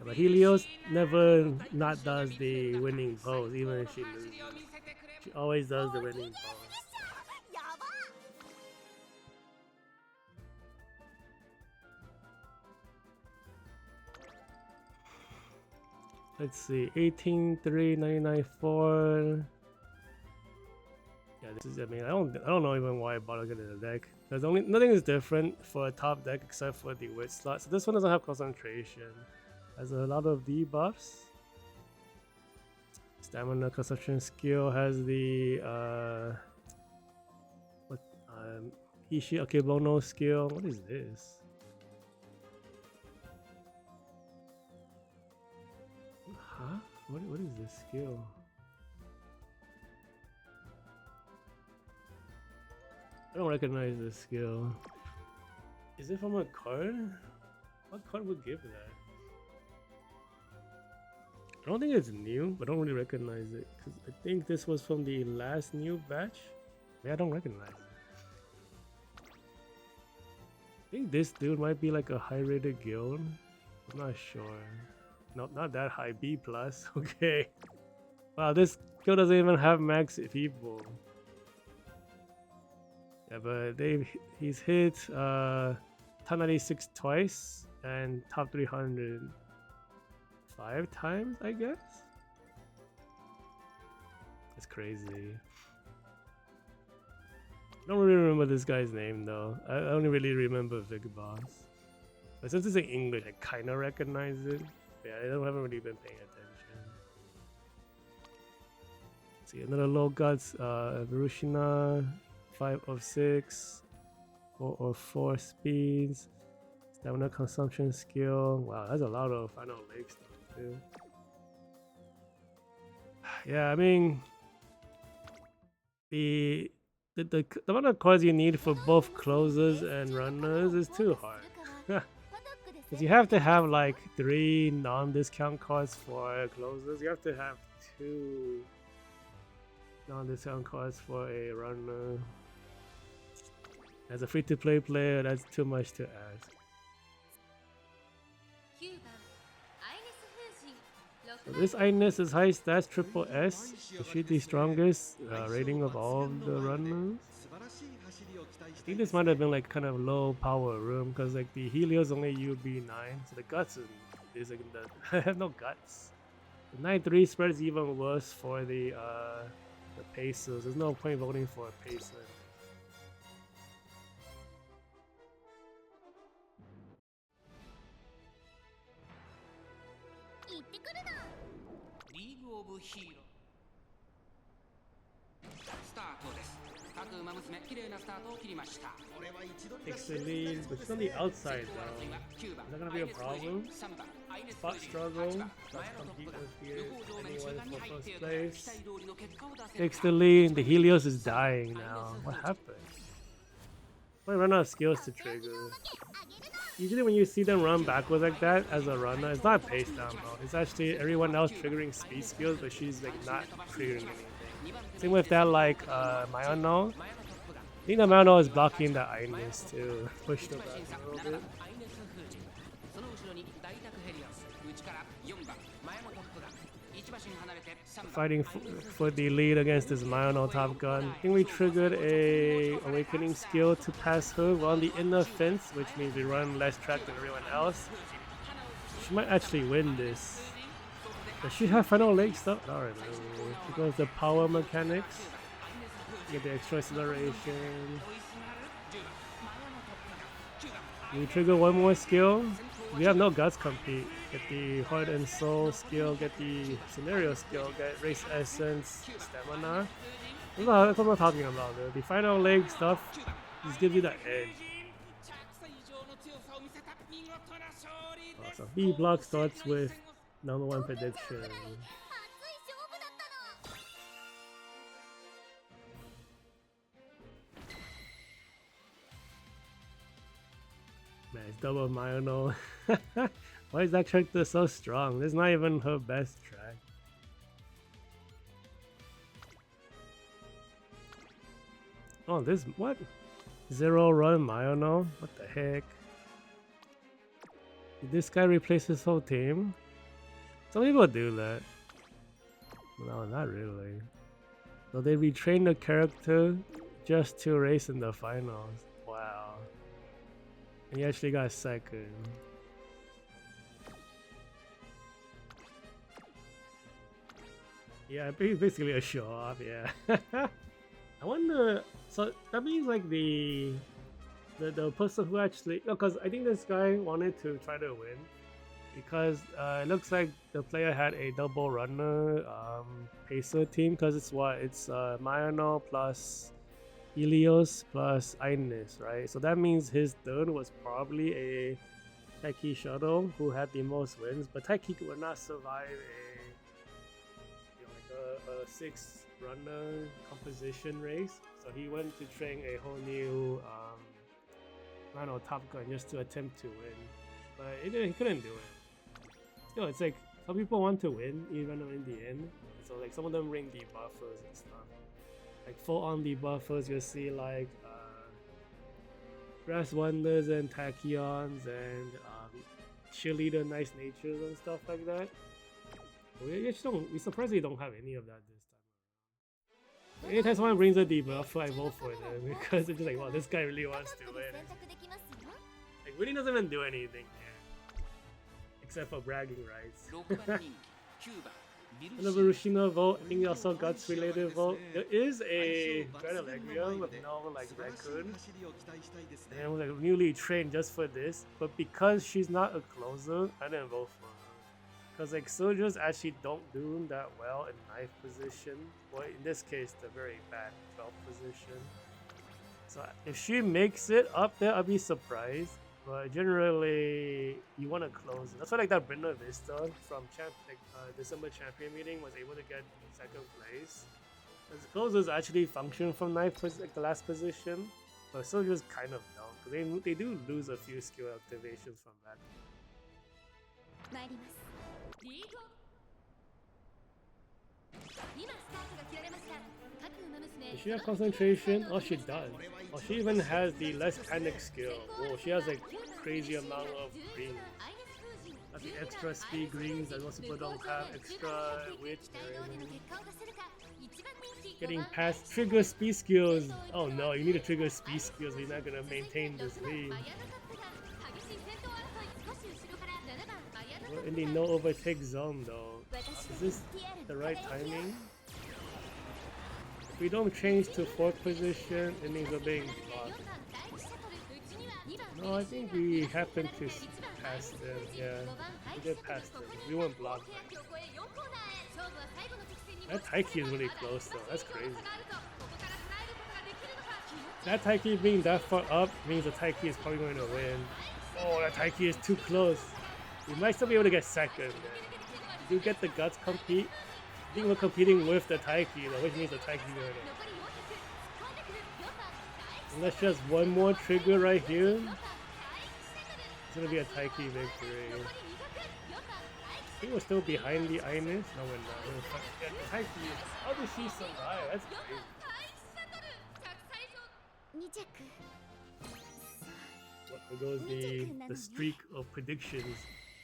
But Helios never not does the winning pose, even if she loses. She always does the winning pose. Let's see, 18-3, 99-4. Yeah, this is. I mean, I don't know even why I bought it in the deck. There's nothing is different for a top deck except for the wit slot. So this one doesn't have concentration. Has a lot of debuffs. Stamina consumption skill has the Ishi Akebono skill. What is this? Huh? What is this skill? I don't recognize this skill. Is it from a card? What card would give that? I don't think it's new, but I don't really recognize it because I think this was from the last new batch. Yeah, I don't recognize it. I think this dude might be like a high rated guild. I'm not sure. No, not that high. B plus. Okay. Wow, this guild doesn't even have max people. Yeah, but he's hit top 96 twice and top 300 5 times, I guess. That's crazy. I don't really remember this guy's name though. I only really remember Big Boss. But since it's in English, I kind of recognize it. Yeah, I haven't really been paying attention. Let's see, another low guts, Varushina, 5 of 6, 4 of 4 speeds, stamina consumption skill. Wow, that's a lot of final leg stuff too. Yeah, I mean, the amount of cards you need for both closers and runners is too hard. Because you have to have like 3 non-discount cards for closers. You have to have 2 non-discount cards for a runner. As a free-to-play player, that's too much to ask. So this Ines is high stats, triple S. Is she the strongest rating of all of the runners? I think this might have been like kind of low power room because like the Helios only UB9, so the guts is like I have no guts. The 9-3 spread is even worse for the Pacers. There's no point voting for a Pacer. Takes the lead, but she's on the outside though. Is that gonna be a problem? Spot struggle. Let's compete with anyone for first place. Takes the lead. The Helios is dying now. What happened? I run out of skills to trigger. Usually when you see them run backwards like that as a runner, it's not pace down mode. It's actually everyone else triggering speed skills, but she's like not triggering anything. Same with that like Mayano. I think the Mayano is blocking the Ines to push the back a little bit. Fighting for the lead against this Mayano Top Gun. I think we triggered a awakening skill to pass her. We're on the inner fence, which means we run less track than everyone else. She might actually win this. Does she have final leg stuff? Not really. Because the power mechanics. Get the extra acceleration. We trigger one more skill. We have no guts compete. Get the heart and soul skill, get the scenario skill, get race essence, stamina. That's what I'm talking about. The final leg stuff just gives you that edge. So B block starts with number 1 prediction. Man, it's double Mayano. Why is that character so strong? This is not even her best track. Oh, this what? 0 run Mayano? What the heck? Did this guy replace his whole team? Some people do that. No, not really. So they retrained the character just to race in the finals. Wow. And he actually got second. Yeah, basically a show off, yeah. I wonder, so that means like the person who actually, because I think this guy wanted to try to win because it looks like the player had a double runner pacer team because it's what? It's Mayano plus Helios plus Ines, right? So that means his third was probably a Taiki Shuttle who had the most wins, but Taiki would not survive a 6 runner composition race, so he went to train a whole new Top Gun just to attempt to win, but he couldn't do it. Still, it's like some people want to win even in the end, so like some of them ring debuffers and stuff. Like full on debuffers, you'll see like Brass Wonders and Tachyons and Cheerleader Nice Natures and stuff like that. We surprisingly don't have any of that this time. Anytime someone brings a debuff, I vote for them because it's just like, wow, this guy really wants to win. Like, really doesn't even do anything here. Except for bragging rights. Another Rushina vote, I think also Guts related vote. There is a Dread Allegria with no like raccoon. And was like newly trained just for this, but because she's not a closer, I didn't vote for her. Because like soldiers actually don't do that well in 9th position, or in this case the very bad 12th position. So if she makes it up there, I'll be surprised. But generally, you want to close it. That's why like that Brenda Vista from December champion meeting was able to get 2nd place. Because closers actually function from 9th, like the last position, but soldiers kind of don't. Because they do lose a few skill activations from that. Does she have concentration? Oh, she does. Oh, she even has the less panic skill. Whoa, she has like crazy amount of greens. That's the extra speed greens that most people don't have. Extra width. Getting past trigger speed skills. Oh no, you need to trigger speed skills. You're not gonna maintain this lead. We're in the no overtake zone though. Is this the right timing? If we don't change to 4th position, it means we're being blocked. No, I think we happened to pass them. Yeah, we did pass them. We weren't blocked. That Taiki is really close though. That's crazy. That Taiki being that far up means the Taiki is probably going to win. Oh, that Taiki is too close. We might still be able to get second. If you get the guts compete, I think we're competing with the Taiki though, which means the Taiki is going to. Unless just one more trigger right here, it's going to be a Taiki victory. I think we're still behind the Ines. No, we're not. Yeah, the Taiki. How did she survive? That's crazy. There goes the streak of predictions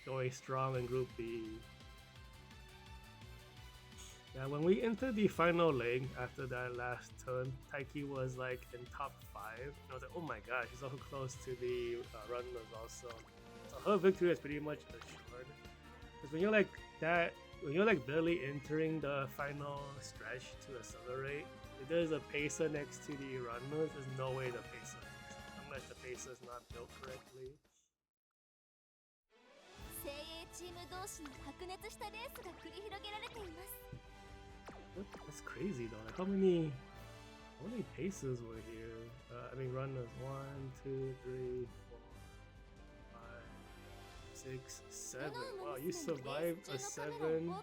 going strong in Group B. Yeah, when we entered the final leg after that last turn, Taiki was like in top 5. I was like, oh my gosh, she's so close to the runners also. So her victory is pretty much assured. Because when you're like that, when you're like barely entering the final stretch to accelerate, if there's a pacer next to the runners, there's no way the pacer wins, unless the pacer is not built correctly. That's crazy though. Like how many pacers were here? I mean runners. 1, 2, 3, 4, 5, 6, 7. Wow, you survived a 7.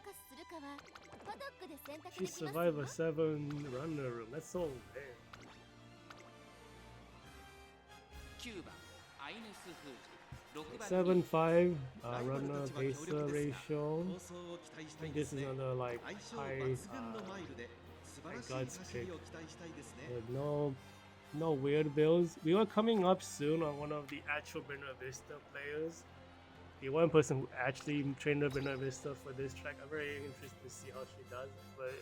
She survived a 7 runner room. That's so rare. 7-5 runner pacer ratio. I think this is another like high guts pick. No weird builds. We were coming up soon on one of the actual Buena Vista players. The one person who actually trained her Buena Vista for this track. I'm very interested to see how she does, but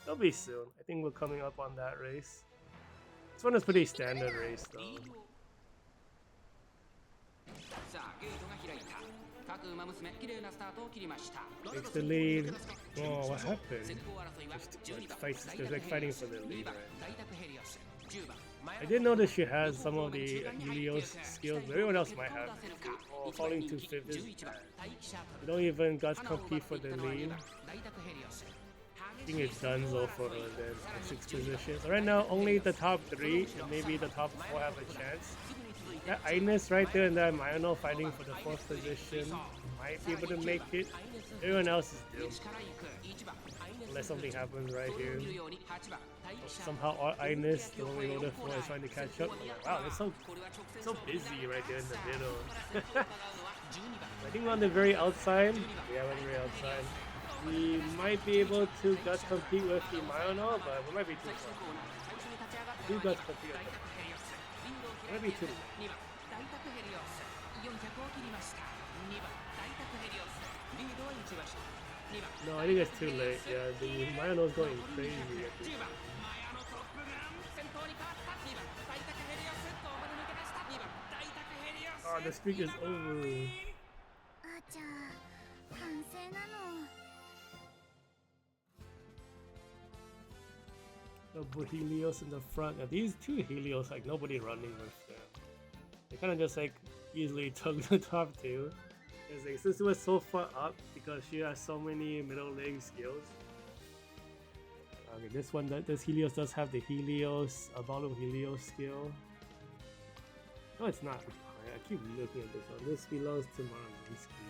it'll be soon. I think we're coming up on that race. This one is pretty standard race though. Takes the lead. Oh, what happened? They're like fighting for the lead, right? I did notice she has some of the Helios skills, but everyone else might have. Oh, falling to 5th is bad. You don't even guts compete for the lead. I think it's done so for her then. 6 positions. So right now, only the top 3 and maybe the top 4 have a chance. That Ines right there and that Mayano fighting for the 4th position might be able to make it. Everyone else is doomed. Unless something happens right here. Somehow Ines, the one we voted for, is trying to catch up. Like, wow, it's so busy right there in the middle. I think we're on the very outside. Yeah, we're on the very outside. We might be able to guts compete with the Mayano, but we might be too far. Do guts compete with them. Maybe too late. No, I think it's too late. Yeah, the Mayano's going crazy. Oh, the streak is over. The Helios in the front. Now, these 2 Helios, like nobody running with them. They kind of just like easily took the top 2. Like, since it was so far up, because she has so many middle leg skills. Okay, this Helios does have the Helios, bottom Helios skill. No, it's not. I keep looking at this one. This belongs to Marazinski.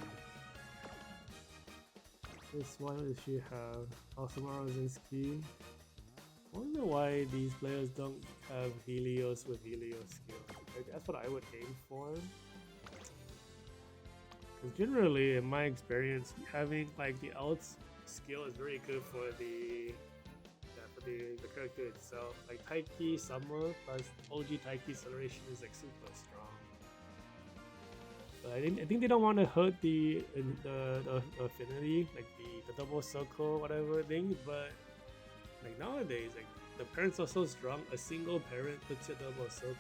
This one does she have? Also Marazinski. I wonder why these players don't have Helios with Helios skills. Like, that's what I would aim for. Because generally, in my experience, having like the ults skill is very good for the character itself. Like Taiki Summer plus OG Taiki acceleration is like super strong. But I think they don't want to hurt the affinity, like the double circle whatever thing, but like nowadays, like the parents are so strong, a single parent puts a double circle.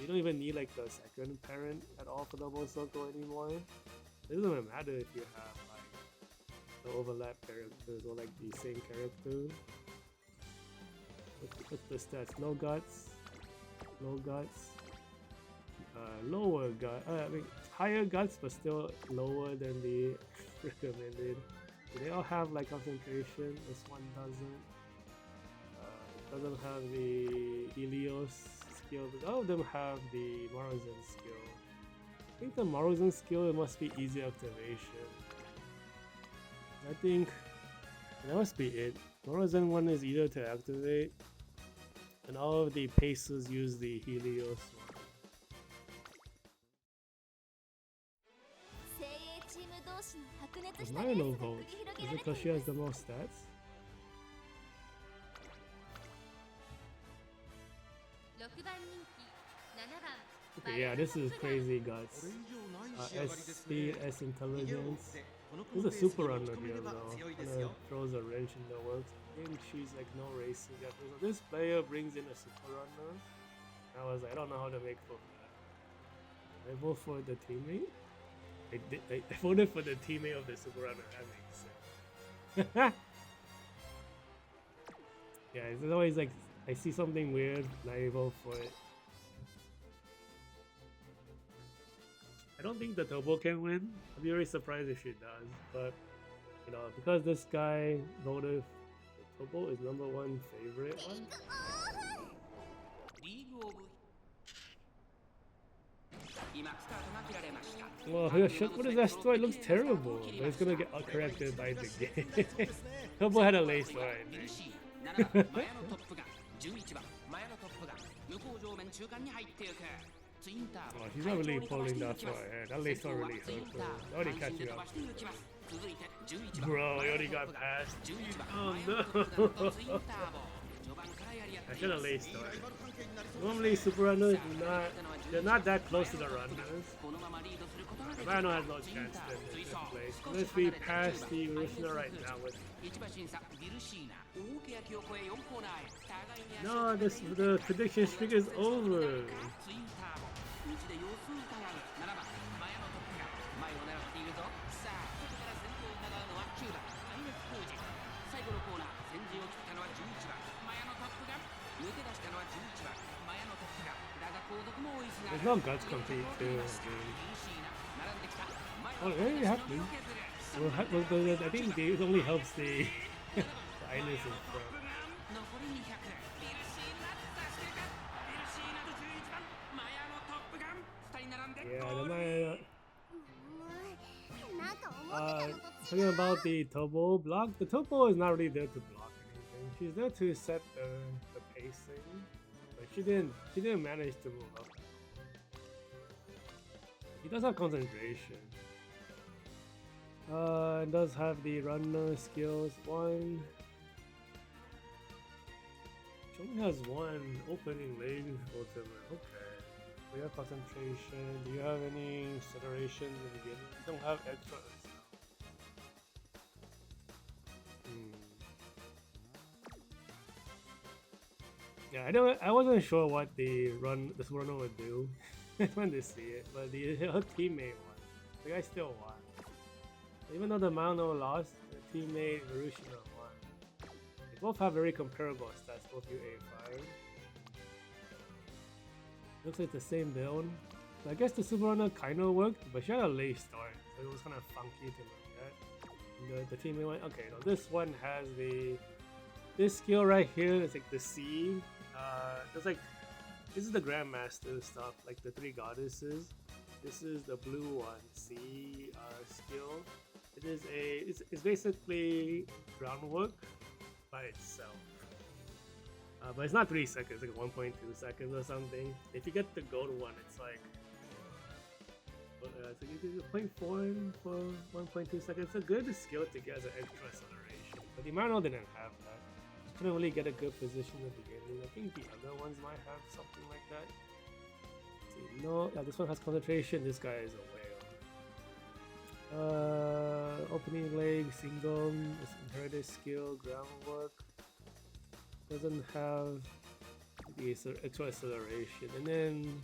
You don't even need like the second parent at all for double circle anymore. It doesn't even matter if you have like the overlap characters or like the same character. What's the stats? Low guts, lower gut. I mean higher guts, but still lower than the recommended. They all have like concentration. This one doesn't. It doesn't have the Helios skill, but all of them have the Maruzen skill. I think the Maruzen skill must be easy activation. I think that must be it. Maruzen one is easier to activate, and all of the paces use the Helios one. There's not no vote. Is it because she has the most stats? Okay, yeah, this is crazy guts. S speed, S intelligence. There's a super runner here though. Kinda throws a wrench in the works. I think she's like no racing yet. So this player brings in a super runner. I was like, I don't know how to make for that. I vote for the teammate. I voted for the teammate of the super runner. That makes sense. Yeah, it's always like I see something weird and I vote for it. I don't think the Tobo can win. I'd be very surprised if she does, but you know, because this guy voted the Tobo is #1 favorite one. Well, what is that story? It looks terrible, but it's gonna get corrected by the game. Tobo had a late story, I think. Oh, she's not really pulling that far ahead. That lace not really hurt her. They already catch you up. Bro, you already got past. Oh no! I should have laced her. Normally super runners they're not that close to the runners. Rhino has no chance in this place. Unless we pass the Rishna right now with no, the prediction streak is over. There's no guts compete too. Oh, it really happened. Well, I think it only helps the Ines in front. Yeah, talking about the Tobo block, the Tobo is not really there to block anything. She's there to set the pacing, but she didn't manage to move up. He does have concentration. It does have the runner skills. One. She only has one opening leg ultimate. Okay. We have concentration. Do you have any acceleration in the beginning? You don't have extra. Yeah, I wasn't sure what the runner would do when they see it, but her teammate won. The guy still won. Even though the Mano lost, the teammate Marushina won. They both have very comparable stats, both U85. Looks like the same build. So I guess the super runner kind of worked, but she had a late start, so it was kind of funky to look at. The teammate went, okay, no, this one has this skill right here is like the C. This is the Grandmaster stuff, like the 3 goddesses. This is the blue one, C skill. It's basically groundwork by itself. But it's not 3 seconds, it's like 1.2 seconds or something. If you get the gold one, it's like so you do 0.4 for 1.2 seconds. It's a good skill to get as an extra acceleration. But the Mano didn't have that. She couldn't really get a good position at the beginning. I think the other ones might have something like that. Let's see, no, yeah, this one has concentration. This guy is a whale. Opening leg, single, inherited skill, groundwork. Doesn't have the extra acceleration, and then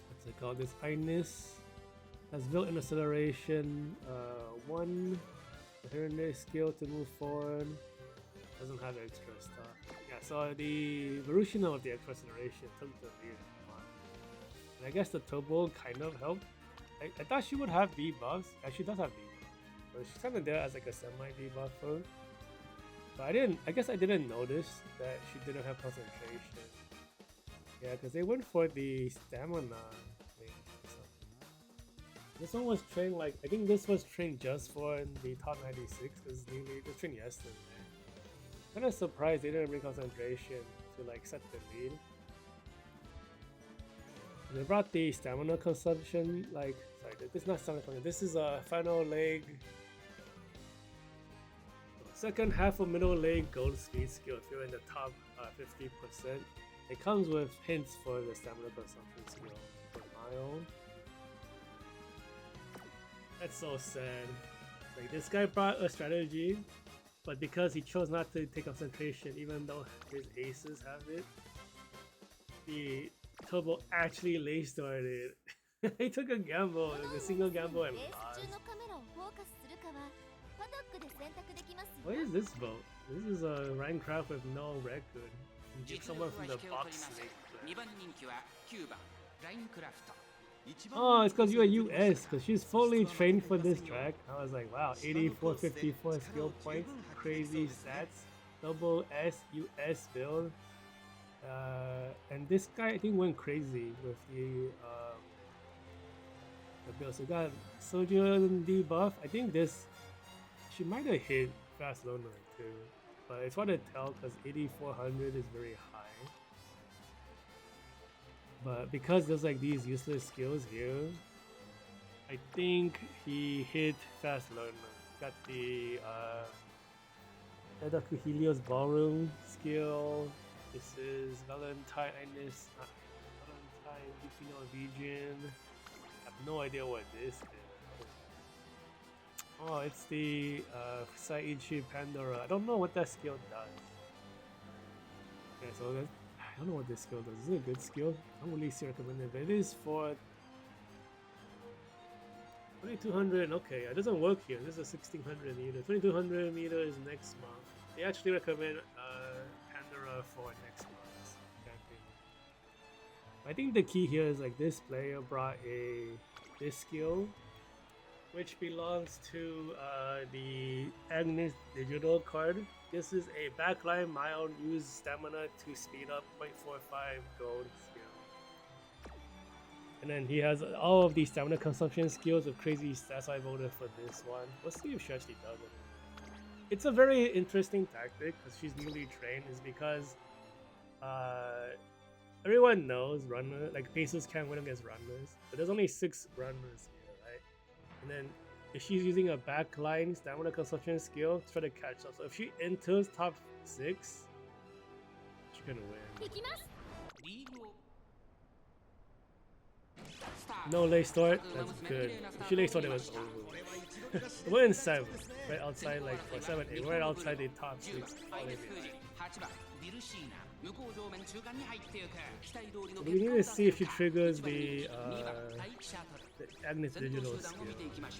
what's it called? This Ines has built-in acceleration, 1 inherited skill to move forward. Doesn't have extra stuff. Yeah, so the Marushina of the extra acceleration took the lead. And I guess the Tobo kind of helped. I thought she would have debuffs. She does have debuffs. So she's kind of there as like a semi debuffer. But I guess I didn't notice that she didn't have concentration. Yeah, because they went for the stamina thing. So. This one was trained like, I think this was trained just for the top 96 because it was trained yesterday. Kind of surprised they didn't bring concentration to like set the lead. They brought the stamina consumption, like, sorry, this is not stamina consumption, this is a final leg. Second half of middle leg gold speed skill if you're in the top 50%. It comes with hints for the stamina consumption skill for my own. That's so sad. Like this guy brought a strategy, but because he chose not to take concentration even though his aces have it, the Turbo actually late started. He took a gamble, like a single gamble and lost. What is this vote? This is a Minecraft with no record. You get someone from the box snake. Oh, it's because you're US, because she's fully trained for this track. I was like, wow, 8454 skill points, crazy stats, double S US build. And this guy I think went crazy with the build. So we got Sojourn debuff. I think this she might have hit fast loner too, but it's hard to tell because 8400 is very high. But because there's like these useless skills here, I think he hit fast learner. Got the Edaku Helios Ballroom skill. This is Valentine Dipino Legion. I have no idea what this is. Oh, it's the Saichi Pandora. I don't know what that skill does. Okay, so that's, I don't know what this skill does. Is it a good skill? I don't really see recommended, but it is for 2200. Okay, it doesn't work here. This is a 1600 meter. 2200 meter is next month. They actually recommend Pandora for next month's campaign. I think the key here is like this player brought this skill, which belongs to the Agnes Digital card. This is a backline mild, use stamina to speed up 0.45 gold skill. And then he has all of these stamina consumption skills with crazy stats, so I voted for this one. Let's see if she actually does it. It's a very interesting tactic because she's newly trained, is because everyone knows runner, like pacers can't win against runners, but there's only 6 runners here, right? And then if she's using a backline stamina consumption skill to try to catch up. So if she enters top 6, she's gonna win. No late start, that's good. If she late started, it was over. We're in 7, right outside, like, or 7, 8, we're right outside the top 6. We need to see if she triggers the Agnes Digital skill.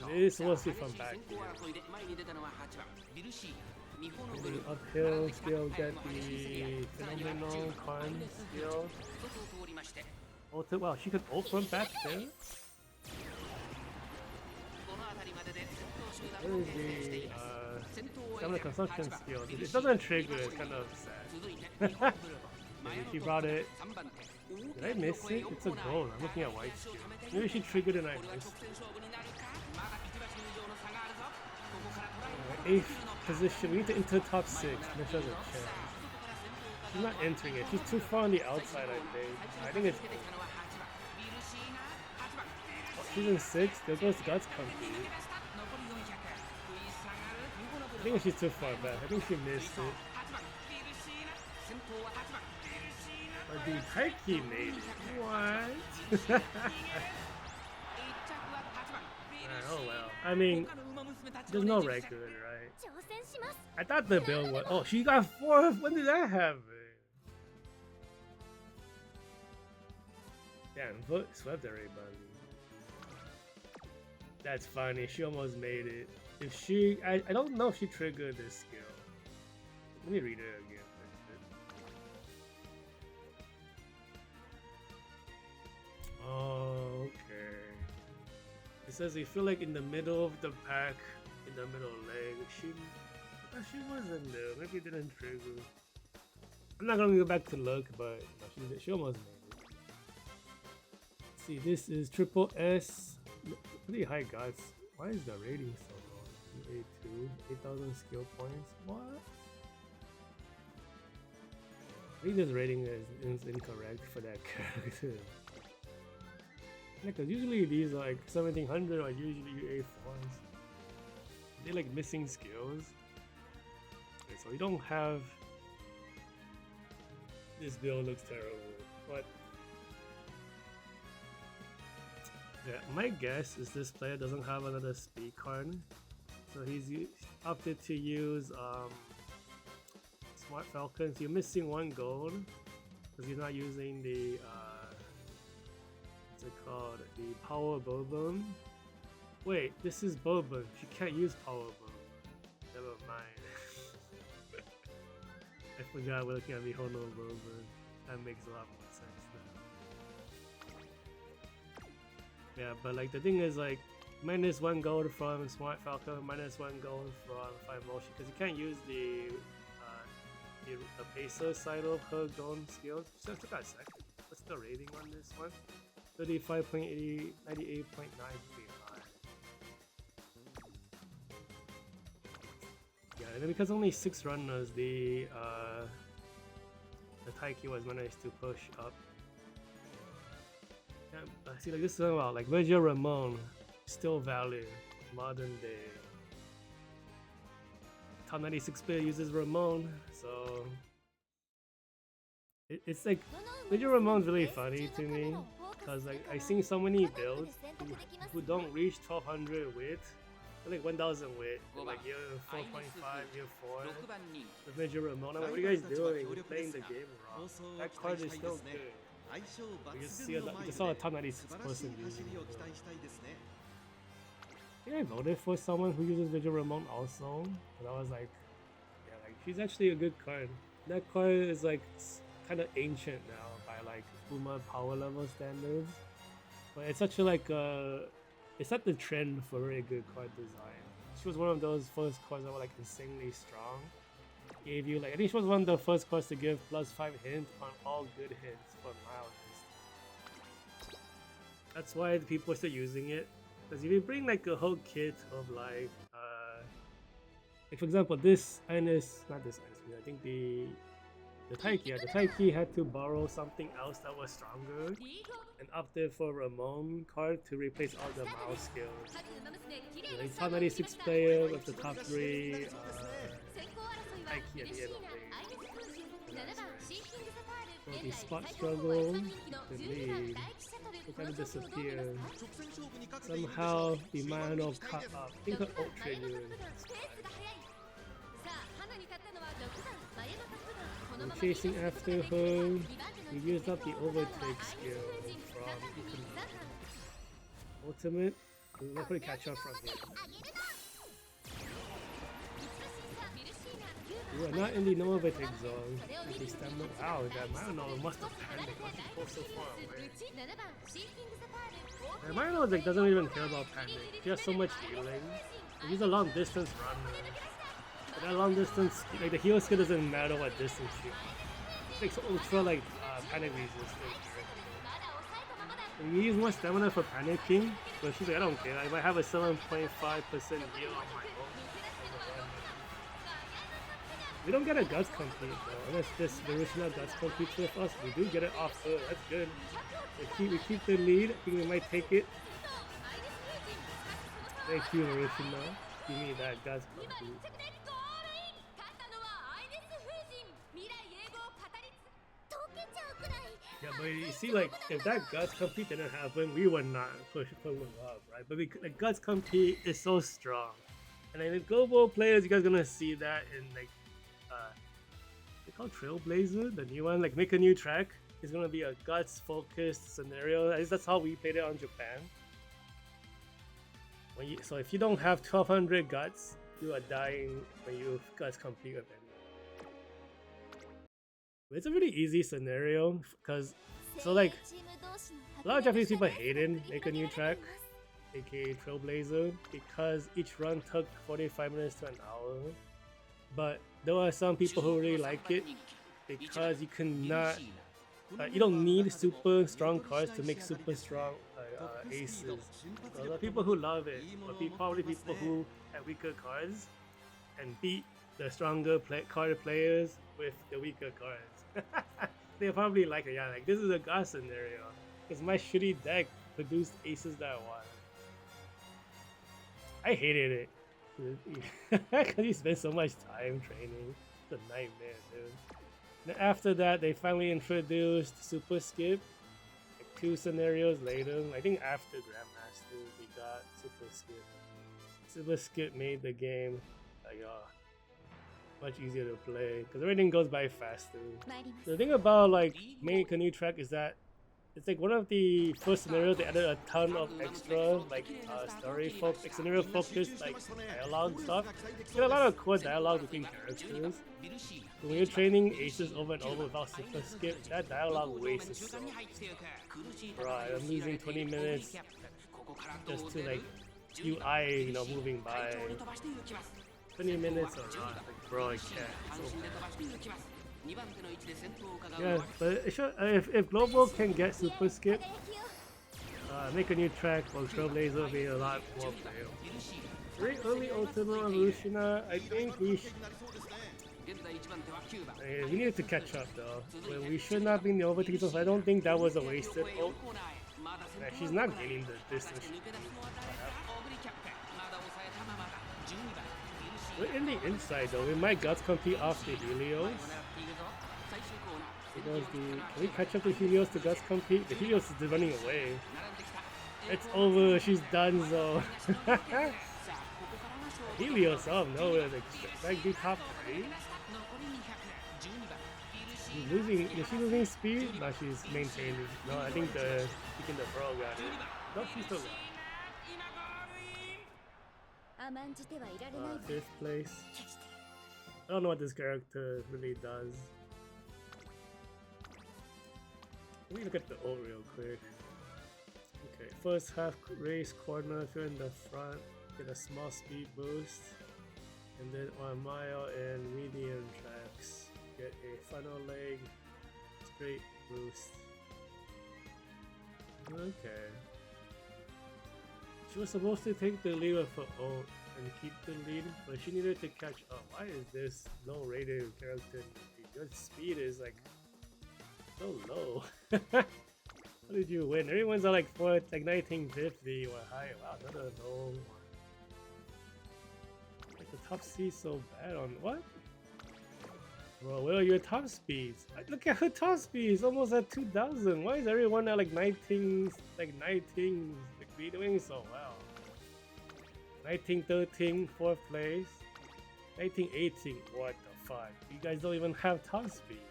It is mostly from back here. The uphill skill, get the phenomenal con skill. Ult, wow, she could ult from back there? What is the stamina consumption skill? It doesn't trigger, it's kind of sad. Maybe she brought it. Did I miss it? It's a gold. I'm looking at white skill. Maybe she triggered and I missed it. 8th position. We need to enter top 6. Make sure there's a chance. She's not entering it. She's too far on the outside, I think it's gold. Oh, she's in 6th. There goes Guts Company. I think she's too far back. I think she missed it. But the Taiki made it. What? Oh well. I mean, there's no record, right? I thought the build was. Oh, she got 4th. When did that happen? Damn, swept everybody. That's funny. She almost made it. If she, I don't know if she triggered this skill. Let me read it again. Oh, okay. says you feel like in the middle of the pack, in the middle leg. I thought she wasn't there. Maybe it didn't trigger. I'm not gonna go back to look, but no, she almost made it. Let's see, this is triple S. Pretty high guts. Why is the rating so low? 282, 8,000 skill points. What? I think this rating is incorrect for that character. Yeah, because usually these like 1700 are usually A4s. They're like missing skills. Okay, so we don't have. This build looks terrible, but yeah, my guess is this player doesn't have another speed card, so he's opted to use Smart Falcon. So you're missing 1 gold because you're not using the what's it called? The Power Bourbon. Wait, this is Bourbon. She can't use Power Bourbon. Never mind. I forgot we're looking at the Hono Bourbon. That makes a lot more sense now. Yeah, but like the thing is like minus 1 gold from Smart Falcon, minus 1 gold from 5 motion because you can't use the Pacer side of her gold skills. So I took a second. What's the rating on this one? 35.80, 98.9 pretty high. Yeah, and then because only 6 runners, the Taiki was managed to push up. Yeah, see, like this is about like Virgil Ramon, still valid, modern day. Top 96 player uses Ramon, so it's like Virgil Ramon's really funny to me because like I seen so many builds who don't reach 1200 width. Like 1000 width, like year 4.5, year 4. The Virgil Ramon. I'm like, what are you guys doing? You're playing the game wrong. That card is still good. You just saw a top 96 person using it. I think I voted for someone who uses Virgil Ramon also. And I was like, yeah, like she's actually a good card. That card is like kind of ancient now by like Uma power level standards. But it's such a like it's not the trend for very good card design. She was one of those first cards that were like insanely strong. Gave you like, I think she was one of the first cards to give +5 hint on all good hits for mildest. That's why people are still using it. Because if you bring like a whole kit of like for example this Ines, not this Ines, I think the Taiki had to borrow something else that was stronger and opted for Ramon card to replace all the mouse skills. The top 96 player with the top 3 Taiki at the end of the so the spot struggle, the lead, will kind of disappear. Somehow the Mano cut up. I think the Ultra unit. I'm chasing after her. We used up the overtake skill from ultimate. We'll probably catch up from here. We are not in the no overtake zone. Wow, that Mano must have panicked. Must have pulled so far away. And Mano like, doesn't even care about panic. He has so much healing. He's a long distance runner. But that long distance, like the heal skill doesn't matter what distance you are. It makes ultra like panic resistant. And you use more stamina for panicking, but she's like, I don't care. If I have a 7.5% heal on my own. We don't get a guts complete though, unless this Marishina guts competes with us. We do get it off her, that's good. We keep the lead, I think we might take it. Thank you Marishina, give me that guts complete. Yeah, but you see, like, if that guts compete didn't happen, we would not push up, right? But the guts compete is so strong. And then the global players, you guys gonna see that in like they call Trailblazer, the new one, like make a new track. It's gonna be a guts focused scenario. At least that's how we played it on Japan. So if you don't have 1200 guts, you are dying when you guts compete with anyone. It's a really easy scenario because so like a lot of Japanese people hate it, make a new track. aka Trailblazer, because each run took 45 minutes to an hour. But there are some people who really like it because you cannot, you don't need super strong cards to make super strong aces. So there are people who love it, but probably people who have weaker cards and beat the stronger card players with the weaker cards. They probably like it. Yeah, like this is a god scenario because my shitty deck produced aces that I want. I hated it because you spend so much time training. It's a nightmare, dude. Then after that, they finally introduced Super Skip. Like 2 scenarios later, I think after Grandmaster, we got Super Skip. Super Skip made the game like much easier to play because everything goes by faster. The thing about like make a new track is that it's like one of the first scenarios they added a ton of extra like scenario focused like dialogue stuff. You get a lot of cool dialogue between characters. So when you're training aces over and over without super skip, that dialogue waste is so. Right, I'm losing 20 minutes just to like UI, you know, moving by. 20 minutes or not, like bro, I can't. So yeah, but it should, if Global can get Super Skip, make a new track for Trailblazer will be a lot more playable. Very early Ultimate Evolutioner, I think we needed to catch up though. We should not be in the overtake, so I don't think that was a wasted ult. Yeah, she's not gaining the distance. We're in the inside though, we might guts compete off the Helios. Can we catch up to Helios to guts compete? The Helios is running away. It's over, she's done so. Helios out of nowhere, like the top 3? She's losing, is she losing speed? No, she's maintaining. No, I think the pro got it. No, she's still got it. 5th place. I don't know what this character really does. Let me look at the ult real quick. Okay, first half race corner, if you're in the front, get a small speed boost. And then on mile and medium tracks, get a final leg straight boost. Okay. She was supposed to take the lead with her ult and keep the lead, but she needed to catch up. Why is this low rated character? Your speed is like so low. How did you win? Everyone's at like 1950 or higher. Wow, another low. Like the top speed so bad on what? Bro, where are your top speeds? Look at her top speeds, almost at 2000. Why is everyone at like 19? Like be doing so well? 1913, 4th place. 1918, what the fuck? You guys don't even have top speed.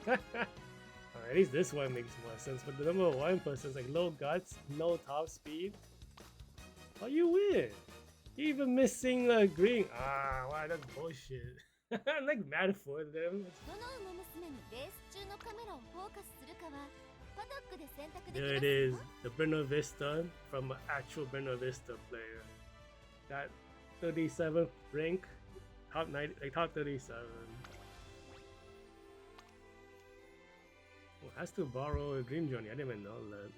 At least this one makes more sense, but the number 1 person is like low guts, no top speed. How you win? You even missing the green. Ah, wow, that's bullshit. I'm like mad for them. There it is, the Buena Vista from an actual Buena Vista player. Got 37th rank, top 90, like top 37. Oh, has to borrow a green journey. I didn't even know that.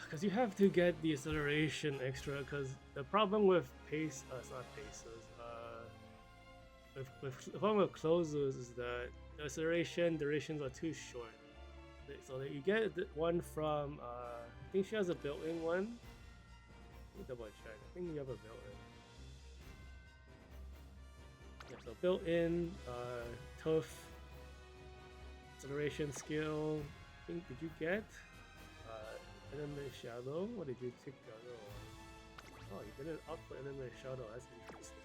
Because you have to get the acceleration extra. Because the problem with pace, it's not paces. The problem with closers is that the acceleration durations are too short. So that you get one from. I think she has a built-in one. Let me double check. I think you have a built-in. Yeah, so built-in, tough acceleration skill. I think did you get? Element shadow. What did you take the other one? Oh, you didn't up for element shadow. That's interesting.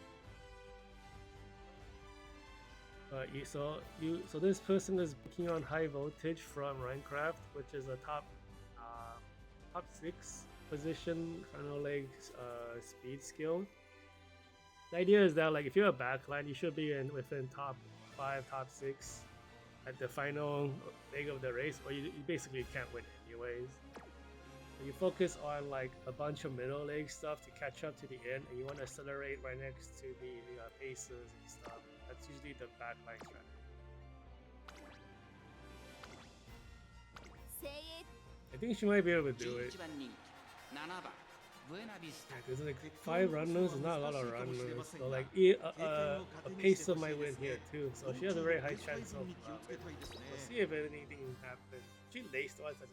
So this person is picking on high voltage from Minecraft, which is a top 6 position final leg speed skill. The idea is that like if you're a backline, you should be within top 5, top 6 at the final leg of the race, or you basically can't win anyways. You focus on like a bunch of middle leg stuff to catch up to the end, and you want to accelerate right next to the paces and stuff. That's usually the backline strategy. I think she might be able to do it. Yeah, there's like 5 runners, there's not a lot of runners. So like a pacer might win here too. So she has a very high chance of winning. We'll see if anything happens. She laced twice, I think.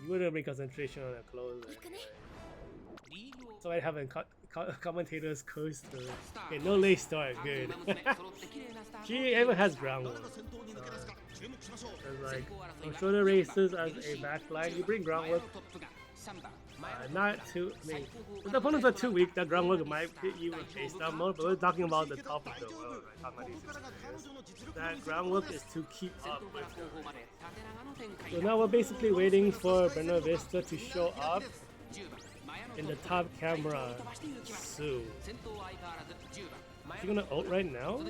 You wouldn't bring concentration on a close anyway. So I have commentators coast to. Okay, no late start, good. She even has groundwork. So, like, on shorter races as a backline, you bring groundwork. Not too. I mean, if the opponents are too weak, that groundwork might hit you with face down mode. But we're talking about the top of the world, right? Top 96 players. That groundwork is to keep up with them. So now we're basically waiting for Buena Vista to show up in the top camera soon. Is she gonna ult right now?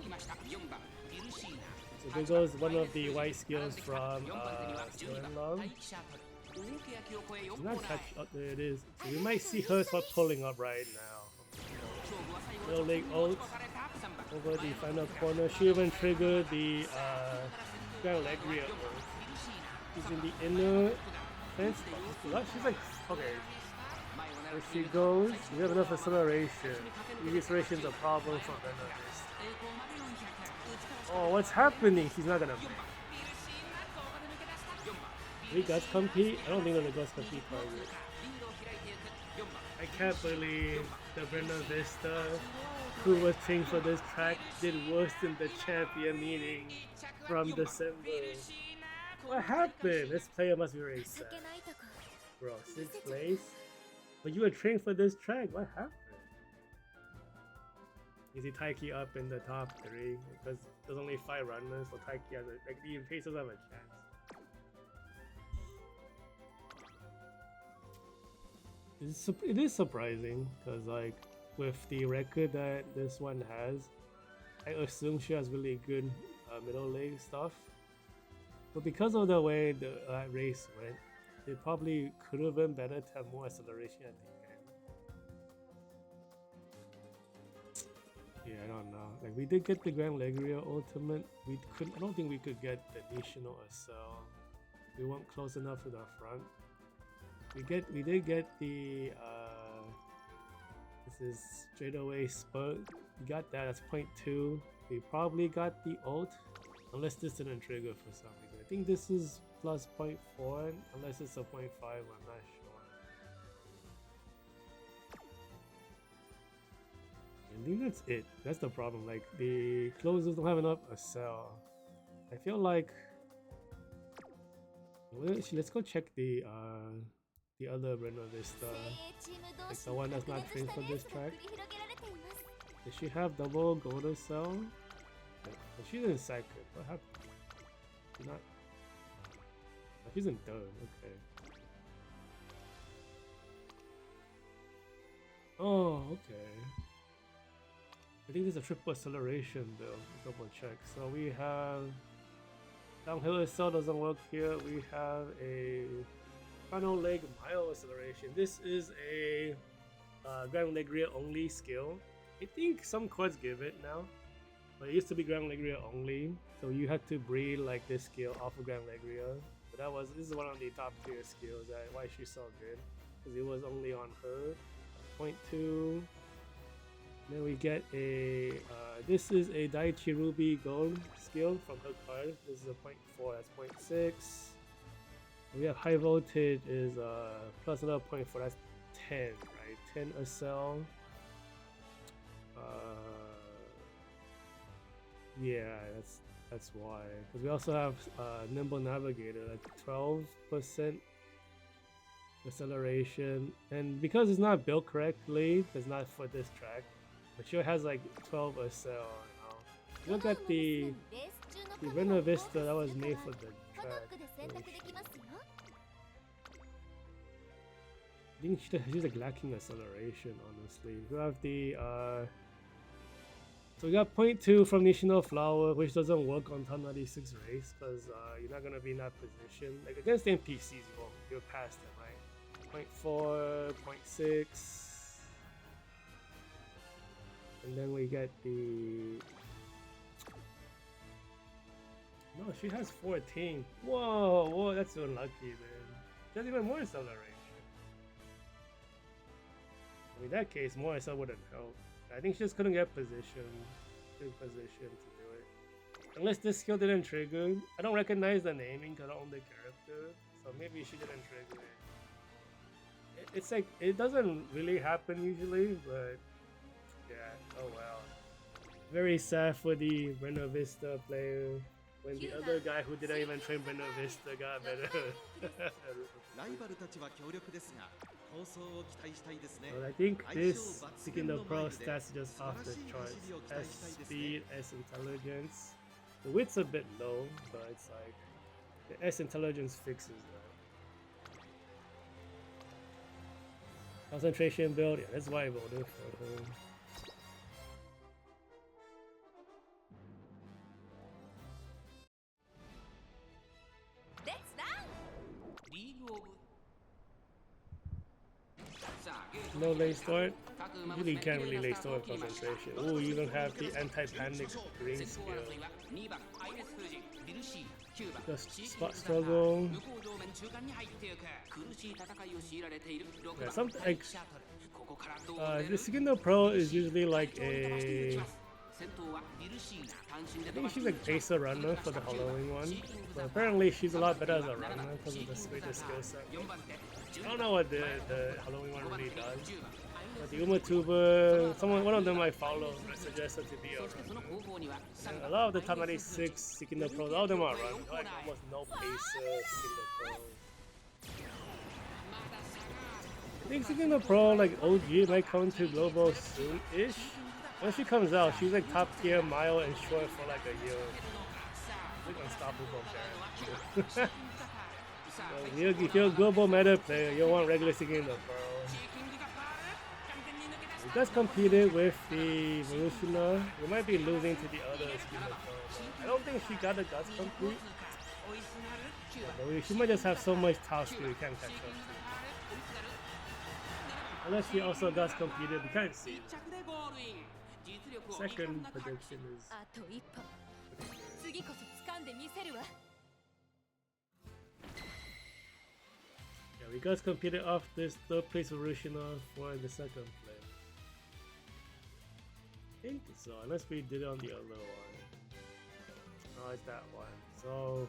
So there goes one of the white skills from Long. Not catch up, there it is. So we might see her start pulling up right now. Little leg ult over the final corner. She even triggered the Grand Legria ult. She's in the inner fence. She's like, okay. There she goes. We have enough acceleration. The acceleration is a problem for Venomist. Oh, what's happening? She's not gonna. We guts compete? I don't think there's a guts compete target. I can't believe the Buena Vista, who was trained for this track, did worse than the champion meeting from December. What happened? This player must be very sad. Bro, 6th place? But you were trained for this track, what happened? You see Taiki up in the top 3 because there's only 5 runners, so Taiki has like the Pacers have a chance. It is surprising because like with the record that this one has, I assume she has really good middle leg stuff. But because of the way the race went, it probably could have been better to have more acceleration at the end. Yeah, I don't know. Like we did get the Grand Legria ultimate. I don't think we could get the additional Acel. We weren't close enough to the front. We did get the this is straightaway spurt. We got that as 0.2. We probably got the ult, unless this didn't trigger for some reason. I think this is plus 0.4, unless it's a 0.5, I'm not sure. I think that's it. That's the problem. Like the closers don't have enough Acel. I feel like let's go check the other Buena Vista, like the one that's not trained for this track. Does she have double gold Acel? Yeah, but she's in second. What happened? She's not. Oh, she's in third. Okay. Oh, okay. I think there's a triple acceleration build. Double check. So we have downhill Acel doesn't work here. We have a final leg mile acceleration. This is a Grand Legria only skill. I think some quads give it now, but it used to be Grand Legria only. So you had to breed like this skill off of Grand Legria. But this is one of the top tier skills. Why she's so good, because it was only on her. 0.2. Then we get a this is a Daichi Ruby gold skill from her card. This is a 0.4. That's 0.6. We have high voltage is plus another 0.4. That's 10, right? 10 Acel. Yeah, that's why. Because we also have Nimble Navigator at 12% acceleration, and because it's not built correctly, it's not for this track. But sure has like 12 Acel. Look at the Buena Vista that was made for the track. I think she's like lacking acceleration, honestly. We have the So we got 0.2 from National Flower, which doesn't work on top 96 race because you're not gonna be in that position. Like against NPCs, you're past them, right? 0.4, 0.6. And then we get the... No, she has 14. Whoa, whoa, that's unlucky, man. That's even more acceleration. In that case, more SL wouldn't help. I think she just couldn't get good position to do it. Unless this skill didn't trigger. I don't recognize the naming because I don't own the character. So maybe she didn't trigger it. It's like, it doesn't really happen usually, but yeah, oh well. Very sad for the Buena Vista player when the other guy who didn't even train Buena Vista got better. But I think this Seeking Pro stats just off the charts. S speed, S intelligence. The width's a bit low, but it's like the S intelligence fixes that. Concentration build, yeah, that's why I voted for her. No late start. Really can't really late start with concentration. Oh, you even have the anti-panic green skill. Just spot struggle. Yeah, something like the Seeking Pro is usually like a... I think she's like pacer runner for the Halloween one, but apparently she's a lot better as a runner because of the skill set. I don't know what the Halloween one really does. But the UmaTuber, one of them I follow, I suggested to be a runner. And a lot of the top 96 Seeking Pros, all of them are runners. Like almost no pacer Seeking Pros. I think Seeking Pro, like OG, might come to global soon-ish. When she comes out, she's like top tier mile and short for like a year. Like unstoppable character. So if you're a global meta player, you want regular Seeking Pro. You just competed with the Evolutioner. You might be losing to the other Seeking Pro. I don't think she got the guts complete. But she might just have so much top skill you can't catch up to. Unless she also does competed, we can't see. Second prediction is... Yeah, we guys competed off this third place Evolutioner for the second place. I think so, unless we did it on the other one. Oh, it's that one. So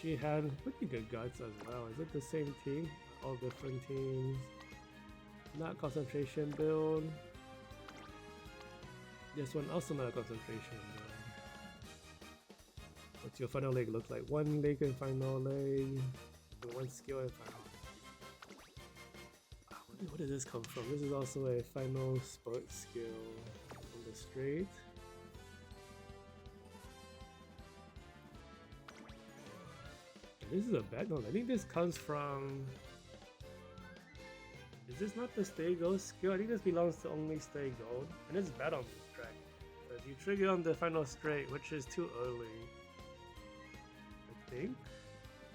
she had pretty good guts as well. Is it the same team? All different teams. Not concentration build. This one also not a concentration build. What's your final leg look like? One leg and final leg. And one skill and final. Where does this come from? This is also a final sport skill from the straight. This is a bad one. I think this comes from... Is this not the Stay Gold skill? I think this belongs to only Stay Gold. And it's bad on this track. But you trigger on the final straight, which is too early. I think?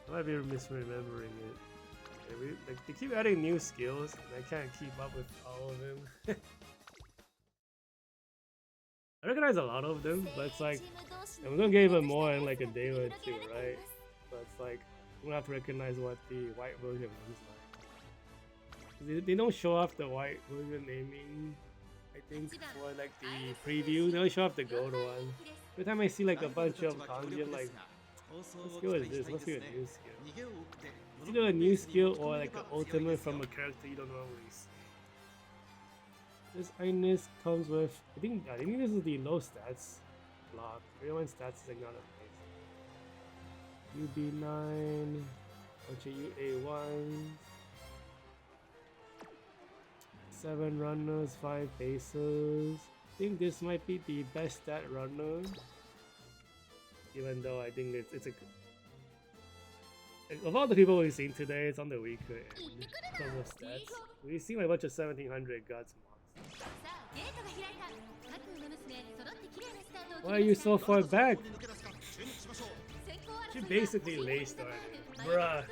I might be misremembering it. Like, they keep adding new skills, and I can't keep up with all of them. I recognize a lot of them, but it's like, and we're gonna get even more in like a day or two, right? But it's like, we're gonna have to recognize what the white version looks like. They don't show off the white version naming, I think, for like the preview. They only show off the gold one. Every time I see like a bunch of kanji, I'm like, what skill is this? Must be a new skill. It's either a new skill or like an ultimate from a character you don't normally see. This Ines comes with, I think this is the low stats block. Everyone's stats is like not amazing. UB9, bunch of UA1s, 7 runners, 5 bases. I think this might be the best stat runner. Even though I think it's a... Of all the people we've seen today, it's on the weaker end in terms of stats. We've seen like a bunch of 1700 guts monsters. Why are you so far back? She basically lay started. Bruh.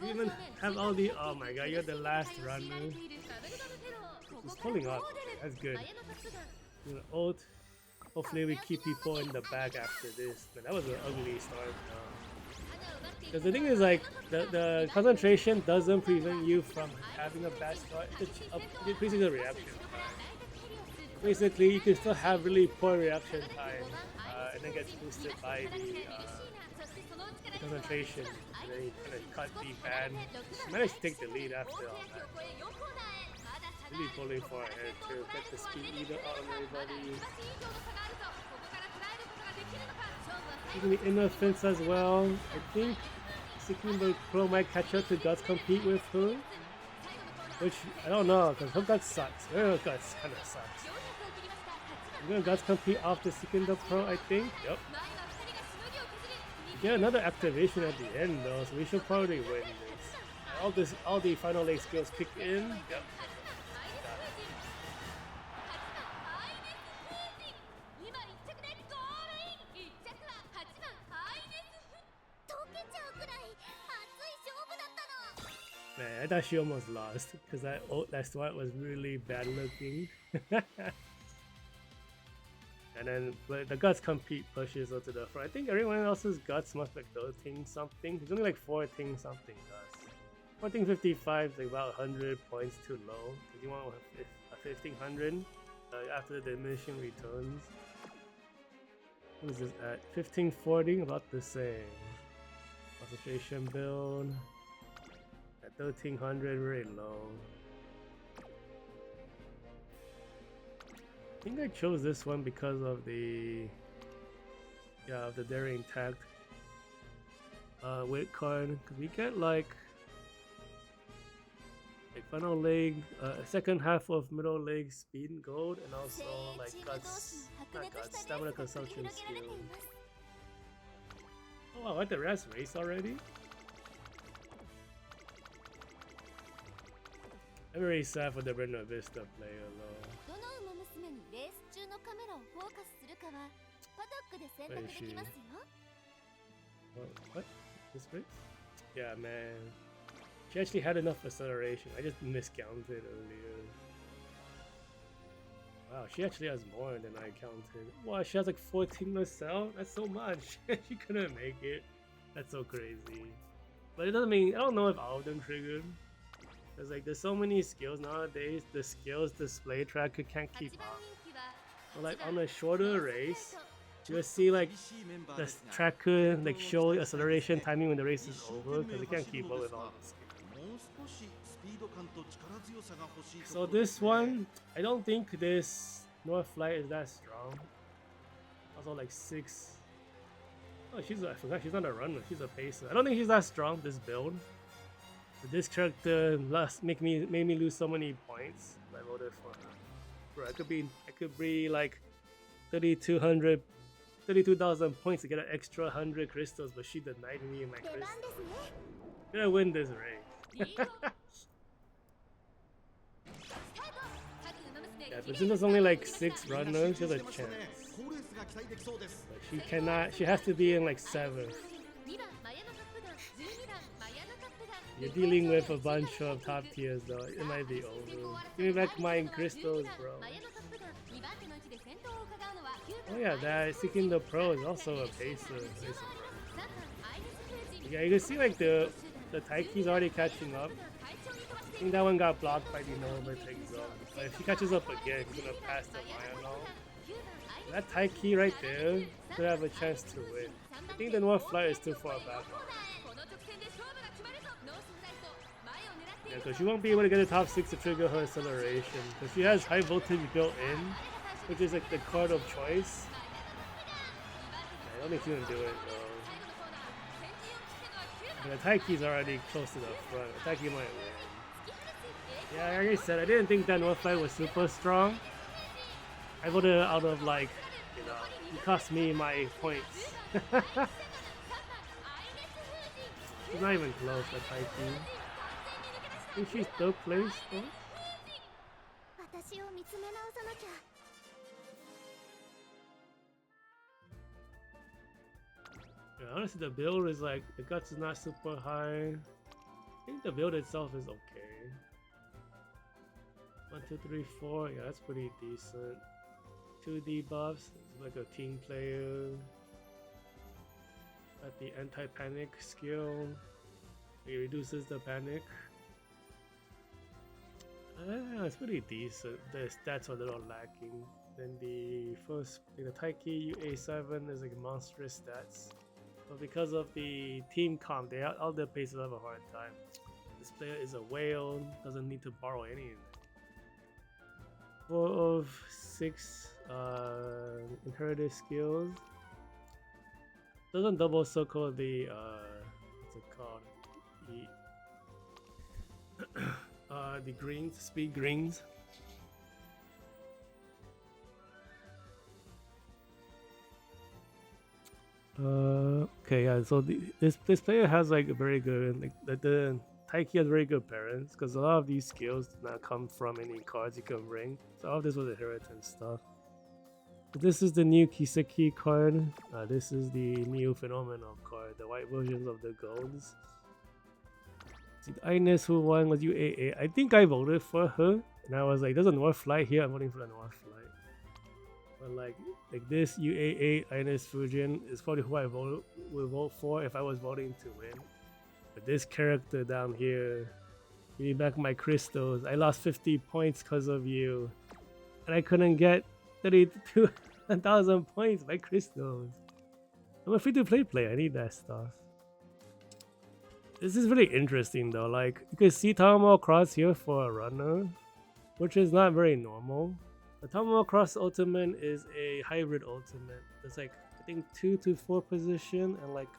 You even have all the. Oh my god, you're the last runner. He's pulling up. That's good. You know, ult. Hopefully we keep people in the back after this. Man, that was an ugly start. Because the thing is, like, the concentration doesn't prevent you from having a bad start. It increases the reaction time. Basically, you can still have really poor reaction time, and then gets boosted by the concentration. And then you kind of cut the ban. She managed to take the lead after all that. Really pulling for her to get the speed eater out of everybody. Taking the inner fence as well. I think Sikimbo Pro might catch up to Guts compete with her. Which, I don't know, because her Guts sucks. Her Guts kind of sucks. I'm gonna Guts compete off the Sikimbo Pro, I think. Yep. Get another activation at the end though, so we should probably win this. All the final leg skills kick in. Yep. Man, I thought she almost lost because that start was really bad looking. And then the Guts compete pushes her to the front. I think everyone else's Guts must be 13 something. There's only like 14 something Guts. 1455 is like about 100 points too low. Because you want a 1500 after the diminishing returns. What is this at? 1540, about the same. Concentration build. At 1300, very low. I think I chose this one because of the daring tact weight card, because we get like final leg, second half of middle leg speed and gold, and also like stamina consumption skill. Oh wow, what, the rest race already? I'm very sad for the Brenda Vista player though. Where is she? What? This race? Yeah, man. She actually had enough acceleration. I just miscounted earlier. Wow, she actually has more than I counted. Wow, she has like 14 herself? That's so much. She couldn't make it. That's so crazy. But it doesn't mean, I don't know if all of them triggered. Cause like there's so many skills nowadays, the skills display tracker can't keep up. So like on a shorter race, you'll see like the tracker like show acceleration timing when the race is over because it can't keep up with all the skills. So this one, I don't think this North Flight is that strong. Also like 6. Oh, I forgot she's not a runner, she's a pacer. I don't think she's that strong, this build. This character made me lose so many points. I voted for her. Bro, I could be like 32,000 points to get an extra 100 crystals, but she denied me my crystals. I'm gonna win this race. Yeah, but since there's only like 6 runners, she has a chance. But she cannot. She has to be in like 7th. You're dealing with a bunch of top tiers though, it might be over. Give me back my crystals, bro. Oh yeah, that Seeking the Pro is also a pacer. Yeah, you can see like the Taiki's already catching up. I think that one got blocked by the no overtake zone. But if she catches up again, she's gonna pass the Mayanol. That Taiki right there could have a chance to win. I think the North Flight is too far back. Yeah, because she won't be able to get the top 6 to trigger her acceleration. Because she has high voltage built in, which is like the card of choice. Yeah, I don't think she's gonna do it though. But the Taiki's already close to the front. The Taiki might win. Yeah, like I said, I didn't think that North Flight was super strong. I voted out of like, you know, it cost me my points. She's not even close, the Taiki. I think she's 3rd place though. Yeah, honestly, the build is like, the guts is not super high. I think the build itself is okay. 1, 2, 3, 4. Yeah, that's pretty decent. 2 debuffs. It's like a team player. Got the anti-panic skill. It reduces the panic. It's pretty decent. The stats are a little lacking. Then the first, the Taiki UA7 is like monstrous stats. But because of the team comp, all the players have a hard time. This player is a whale, doesn't need to borrow anything. 4 of 6 inherited skills. Doesn't double circle the what's it called? The greens, speed greens. Okay, yeah. So this player has like a very good, like the Taiki has very good parents, because a lot of these skills do not come from any cards you can bring. So all of this was inheritance stuff. But this is the new Kiseki card. This is the new Phenomenal card, the white versions of the golds. See, Ines who won was UAA. I think I voted for her, and I was like, there's a North Flight here, I'm voting for the North Flight. But like this UAA Ines Fujin is probably who I would vote for if I was voting to win. But this character down here, give me back my crystals. I lost 50 points because of you, and I couldn't get 32,000 points by crystals. I'm a free-to-play player. I need that stuff. This is really interesting though. Like you can see Tamamo Cross here for a runner, which is not very normal. The Tamamo Cross ultimate is a hybrid ultimate. It's like I think 2 to 4 position and like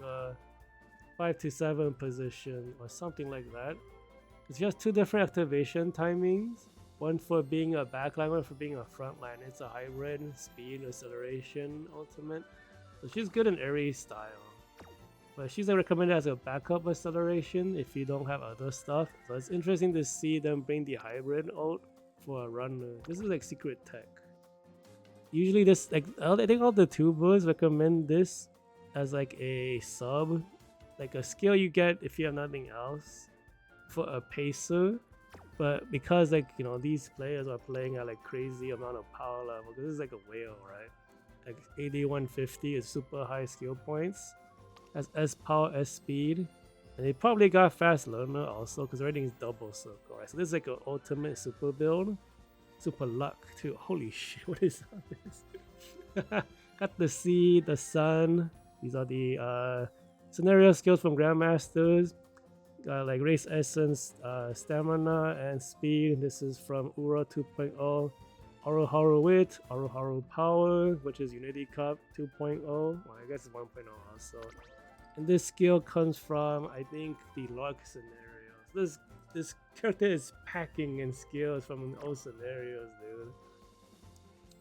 5 to 7 position or something like that. It's just 2 different activation timings. One for being a backline, one for being a frontline. It's a hybrid speed acceleration ultimate. So she's good in every style. But she's recommended as a backup acceleration if you don't have other stuff. So it's interesting to see them bring the hybrid ult for a runner. This is like secret tech. Usually this, like I think all the tubers recommend this as like a sub, like a skill you get if you have nothing else for a pacer. But because like, you know, these players are playing at like crazy amount of power level, because this is like a whale, right? Like AD 150 is super high skill points, has S power, S speed, and they probably got fast learner also because everything is double circle, right? So this is like an ultimate super build, super luck too. Holy shit, what is all this? Got the sea, the sun. These are the scenario skills from Grandmasters. Like race essence, stamina, and speed. This is from Ura 2.0. Haru Haru Wit, Haru Haru Power, which is Unity Cup 2.0. Well, I guess it's 1.0 also. And this skill comes from, I think, the LoH scenarios. This character is packing in skills from old scenarios,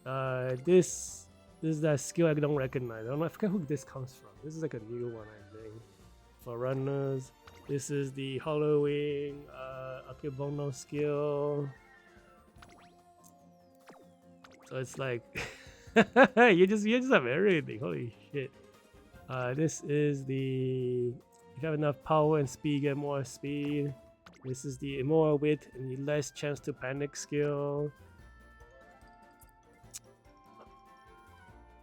dude. This is that skill I don't recognize. I forget who this comes from. This is like a new one, I think. For runners, this is the Hollowing Akebono skill. So it's like you just have everything. Holy shit. This is the, if you have enough power and speed, get more speed. This is the more wit and less chance to panic skill.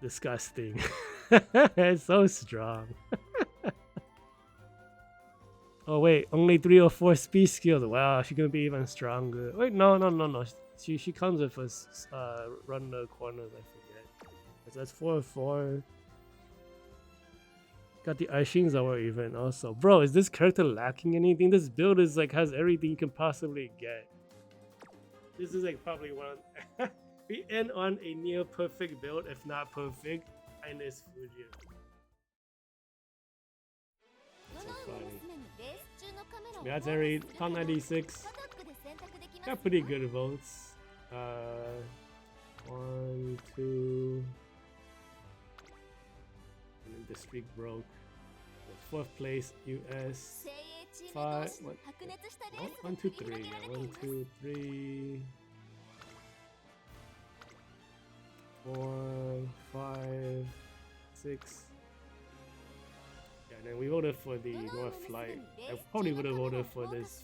Disgusting. It's so strong. Oh wait, only 3 or 4 speed skills. Wow, she's gonna be even stronger. Wait, no. She comes with us run the corners, I forget. So that's 4 or 4. Got the Aishinzawa event also. Bro, is this character lacking anything? This build is like has everything you can possibly get. This is like probably one. We end on a near perfect build, if not perfect. Ines Fujin. So funny. That's every top 96. Got pretty good votes. 1, 2. And then the streak broke. 4th place, US. 5. What? 1, 2, 3. 1, 2, 3. 4, 5, 6. Yeah, and then we voted for the North Flight. I probably would have voted for this.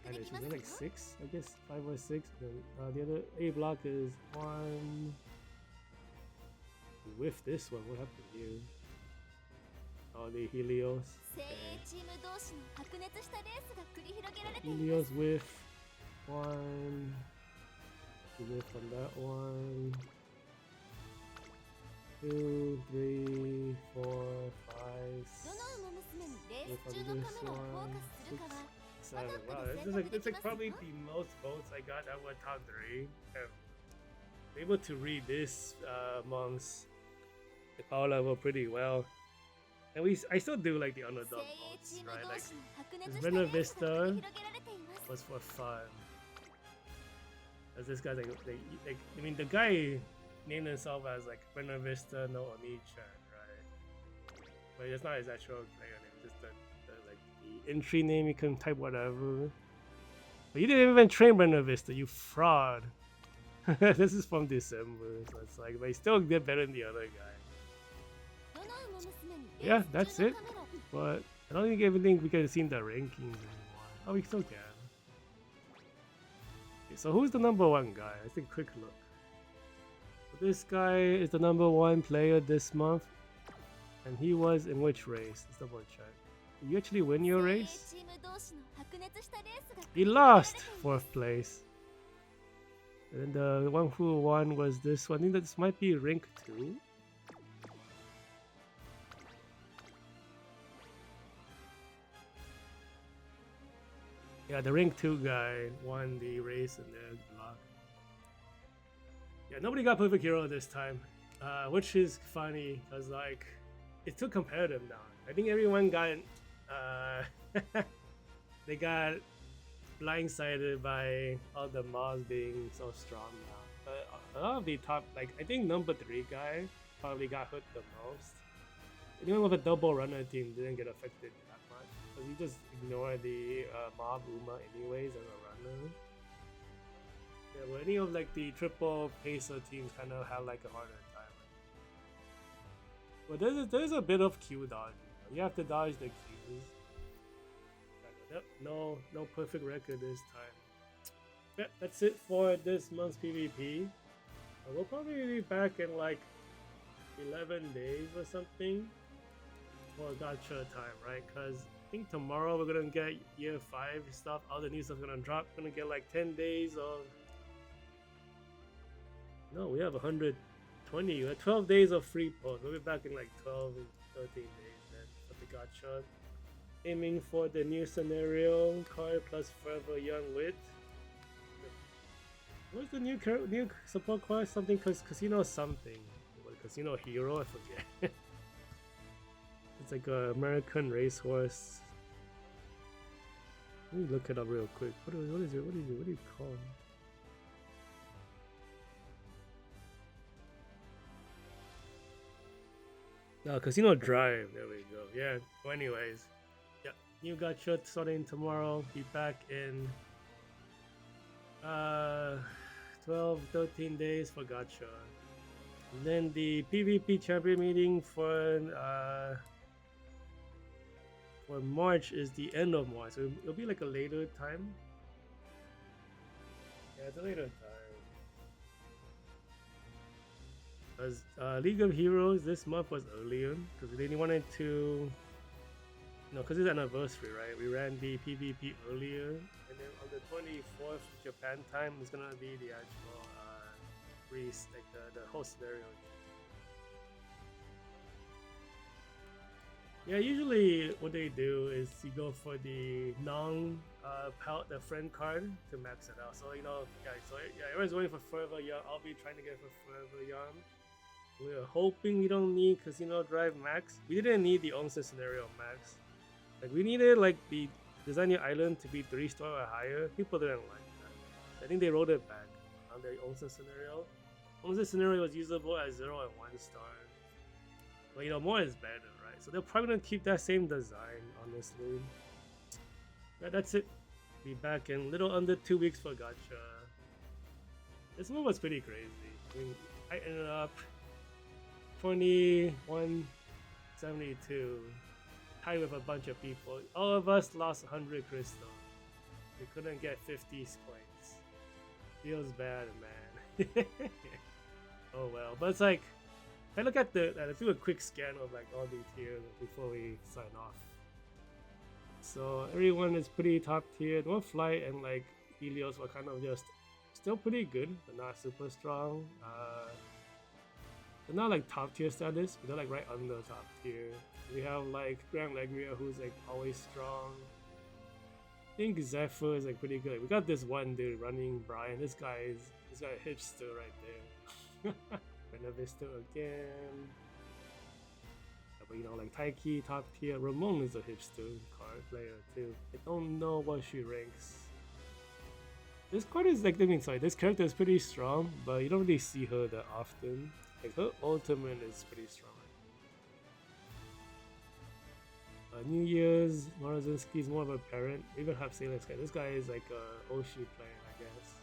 Is it like 6? I guess 5 or 6. Then, the other A block is 1. With this one, what happened here? Oh, the Helios. Okay. Helios with 1. Lift on that one. 2, 3, 4, 5. Lift on this one. 6, 7. Wow, it's like probably the most votes I got that were top 3. I'm able to read this month's power level pretty well. And I still do like the underdog votes, right? Like this Buena Vista was for fun. As this guy's like, I mean, the guy named himself as like Buena Vista no Oni-chan, right? But it's not his actual player name, just the like the entry name. You can type whatever. But you didn't even train Buena Vista, you fraud. This is from December, so it's like, but he still did better than the other guy. Yeah, that's it. But I don't think we can see the rankings anymore. Oh, we still can. So who's the number 1 guy? Let's take a quick look. So this guy is the number 1 player this month. And he was in which race? Let's double check. Did you actually win your race? He lost 4th place. And then the one who won was this one. I think this might be rank 2. Yeah, the rank 2 guy won the race in the block. Yeah, nobody got perfect hero this time, which is funny because like it's too competitive now. I think everyone got they got blindsided by all the mobs being so strong now. But a lot of the top, like I think number 3 guy probably got hurt the most. Anyone with a double runner team didn't get affected that much. Because you just ignore the mob Uma anyways as a runner. Yeah, well, any of like the triple pacer teams kind of have like a harder time. But there's a bit of Q dodging. You have to dodge the Qs. Yep, no perfect record this time. Yeah, that's it for this month's PvP. We'll probably be back in like 11 days or something for gacha time, right? Because I think tomorrow we're gonna get year 5 stuff. All the new stuff's gonna drop. We're gonna get like 10 days of. No, we have 120. We have 12 days of free post. We'll be back in like 12 and 13 days then for the gacha. Aiming for the new scenario card plus Forever Young Wit. What's the new support card? Something casino something. What, casino hero? I forget. It's like an American racehorse. Let me look it up real quick. What is it? What do you call it? No, Casino Drive. There we go. Yeah. Well, anyways. Yeah. New gacha starting tomorrow. Be back in 12-13 days for gacha. And then the PvP champion meeting for March is the end of March. So it'll be like a later time. Yeah, it's a later time. Because League of Heroes this month was earlier because they wanted to, because it's anniversary, right? We ran the PvP earlier, and then on the 24th Japan time is gonna be the actual like the whole scenario. Yeah, usually what they do is you go for the the friend card to max it out. So everyone's waiting for Forever Young. I'll be trying to get for Forever Young. We're hoping we don't need Casino Drive max. We didn't need the onsen scenario max. Like we needed like the Design Your Island to be 3-star or higher. People didn't like that. I think they rolled it back on the onsen scenario. Onsen scenario was usable at 0 and 1 star. But more is better, right? So they're probably gonna keep that same design, honestly. Yeah, that's it. Be back in little under 2 weeks for gacha. This one was pretty crazy. I mean, I ended up 2172, tied with a bunch of people. All of us lost 100 crystals. We couldn't get 50 coins. Feels bad, man. Oh well, but it's like, if I look at let's do a quick scan of like all these tiers before we sign off. So everyone is pretty top tier. No Flight and like Helios were kind of just still pretty good, but not super strong. They're not like top tier status, but they're like right under top tier. We have like Grand Legria, who's like always strong. I think Zephyr is like pretty good. We got this one dude running Brian. This guy a hipster right there. Benavisto again. But you know, like Taiki top tier. Ramon is a hipster card player too. I don't know what she ranks. This card is like, I mean, sorry, this character is pretty strong, but you don't really see her that often. Like her ultimate is pretty strong. New Year's, Morozinski is more of a parent. We even have Sailor Sky. This guy is like a Oshi player, I guess.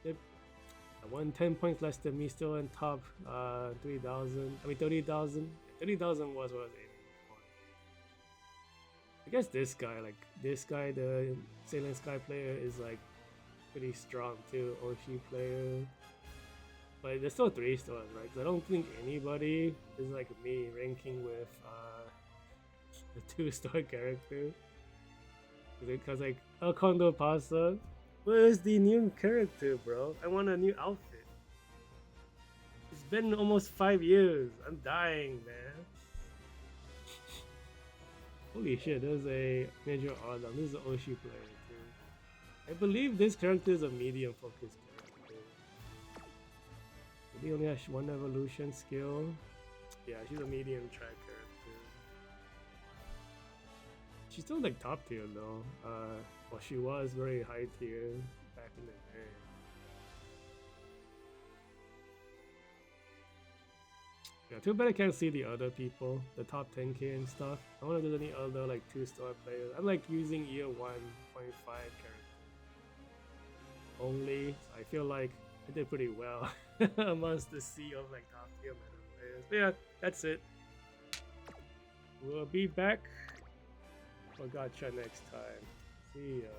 Yep. 110 points less than me, still in top 3,000. I mean 30,000. 30,000 was what I was aiming for. I guess this guy, the Sailor Sky player, is like pretty strong too. Oshi player. But there's still 3 stars, right? Because I don't think anybody is like me ranking with the 2-star character. Because like El Condor Pasa, where's the new character, bro? I want a new outfit. It's been almost 5 years. I'm dying, man. Holy shit, there's a Major Ardon. This is an Oshi player too. I believe this character is a medium focused character. He only has 1 evolution skill. Yeah, she's a medium track character. She's still like top tier though. Well, she was very high tier back in the day. Yeah, too bad I can't see the other people, the top 10k and stuff. I wonder if there's any other like 2-star players. I'm like using year 1.5 character only. So I feel like I did pretty well amongst the sea of like top tier meta players. But yeah, that's it. We'll be back for Gacha next time. See ya.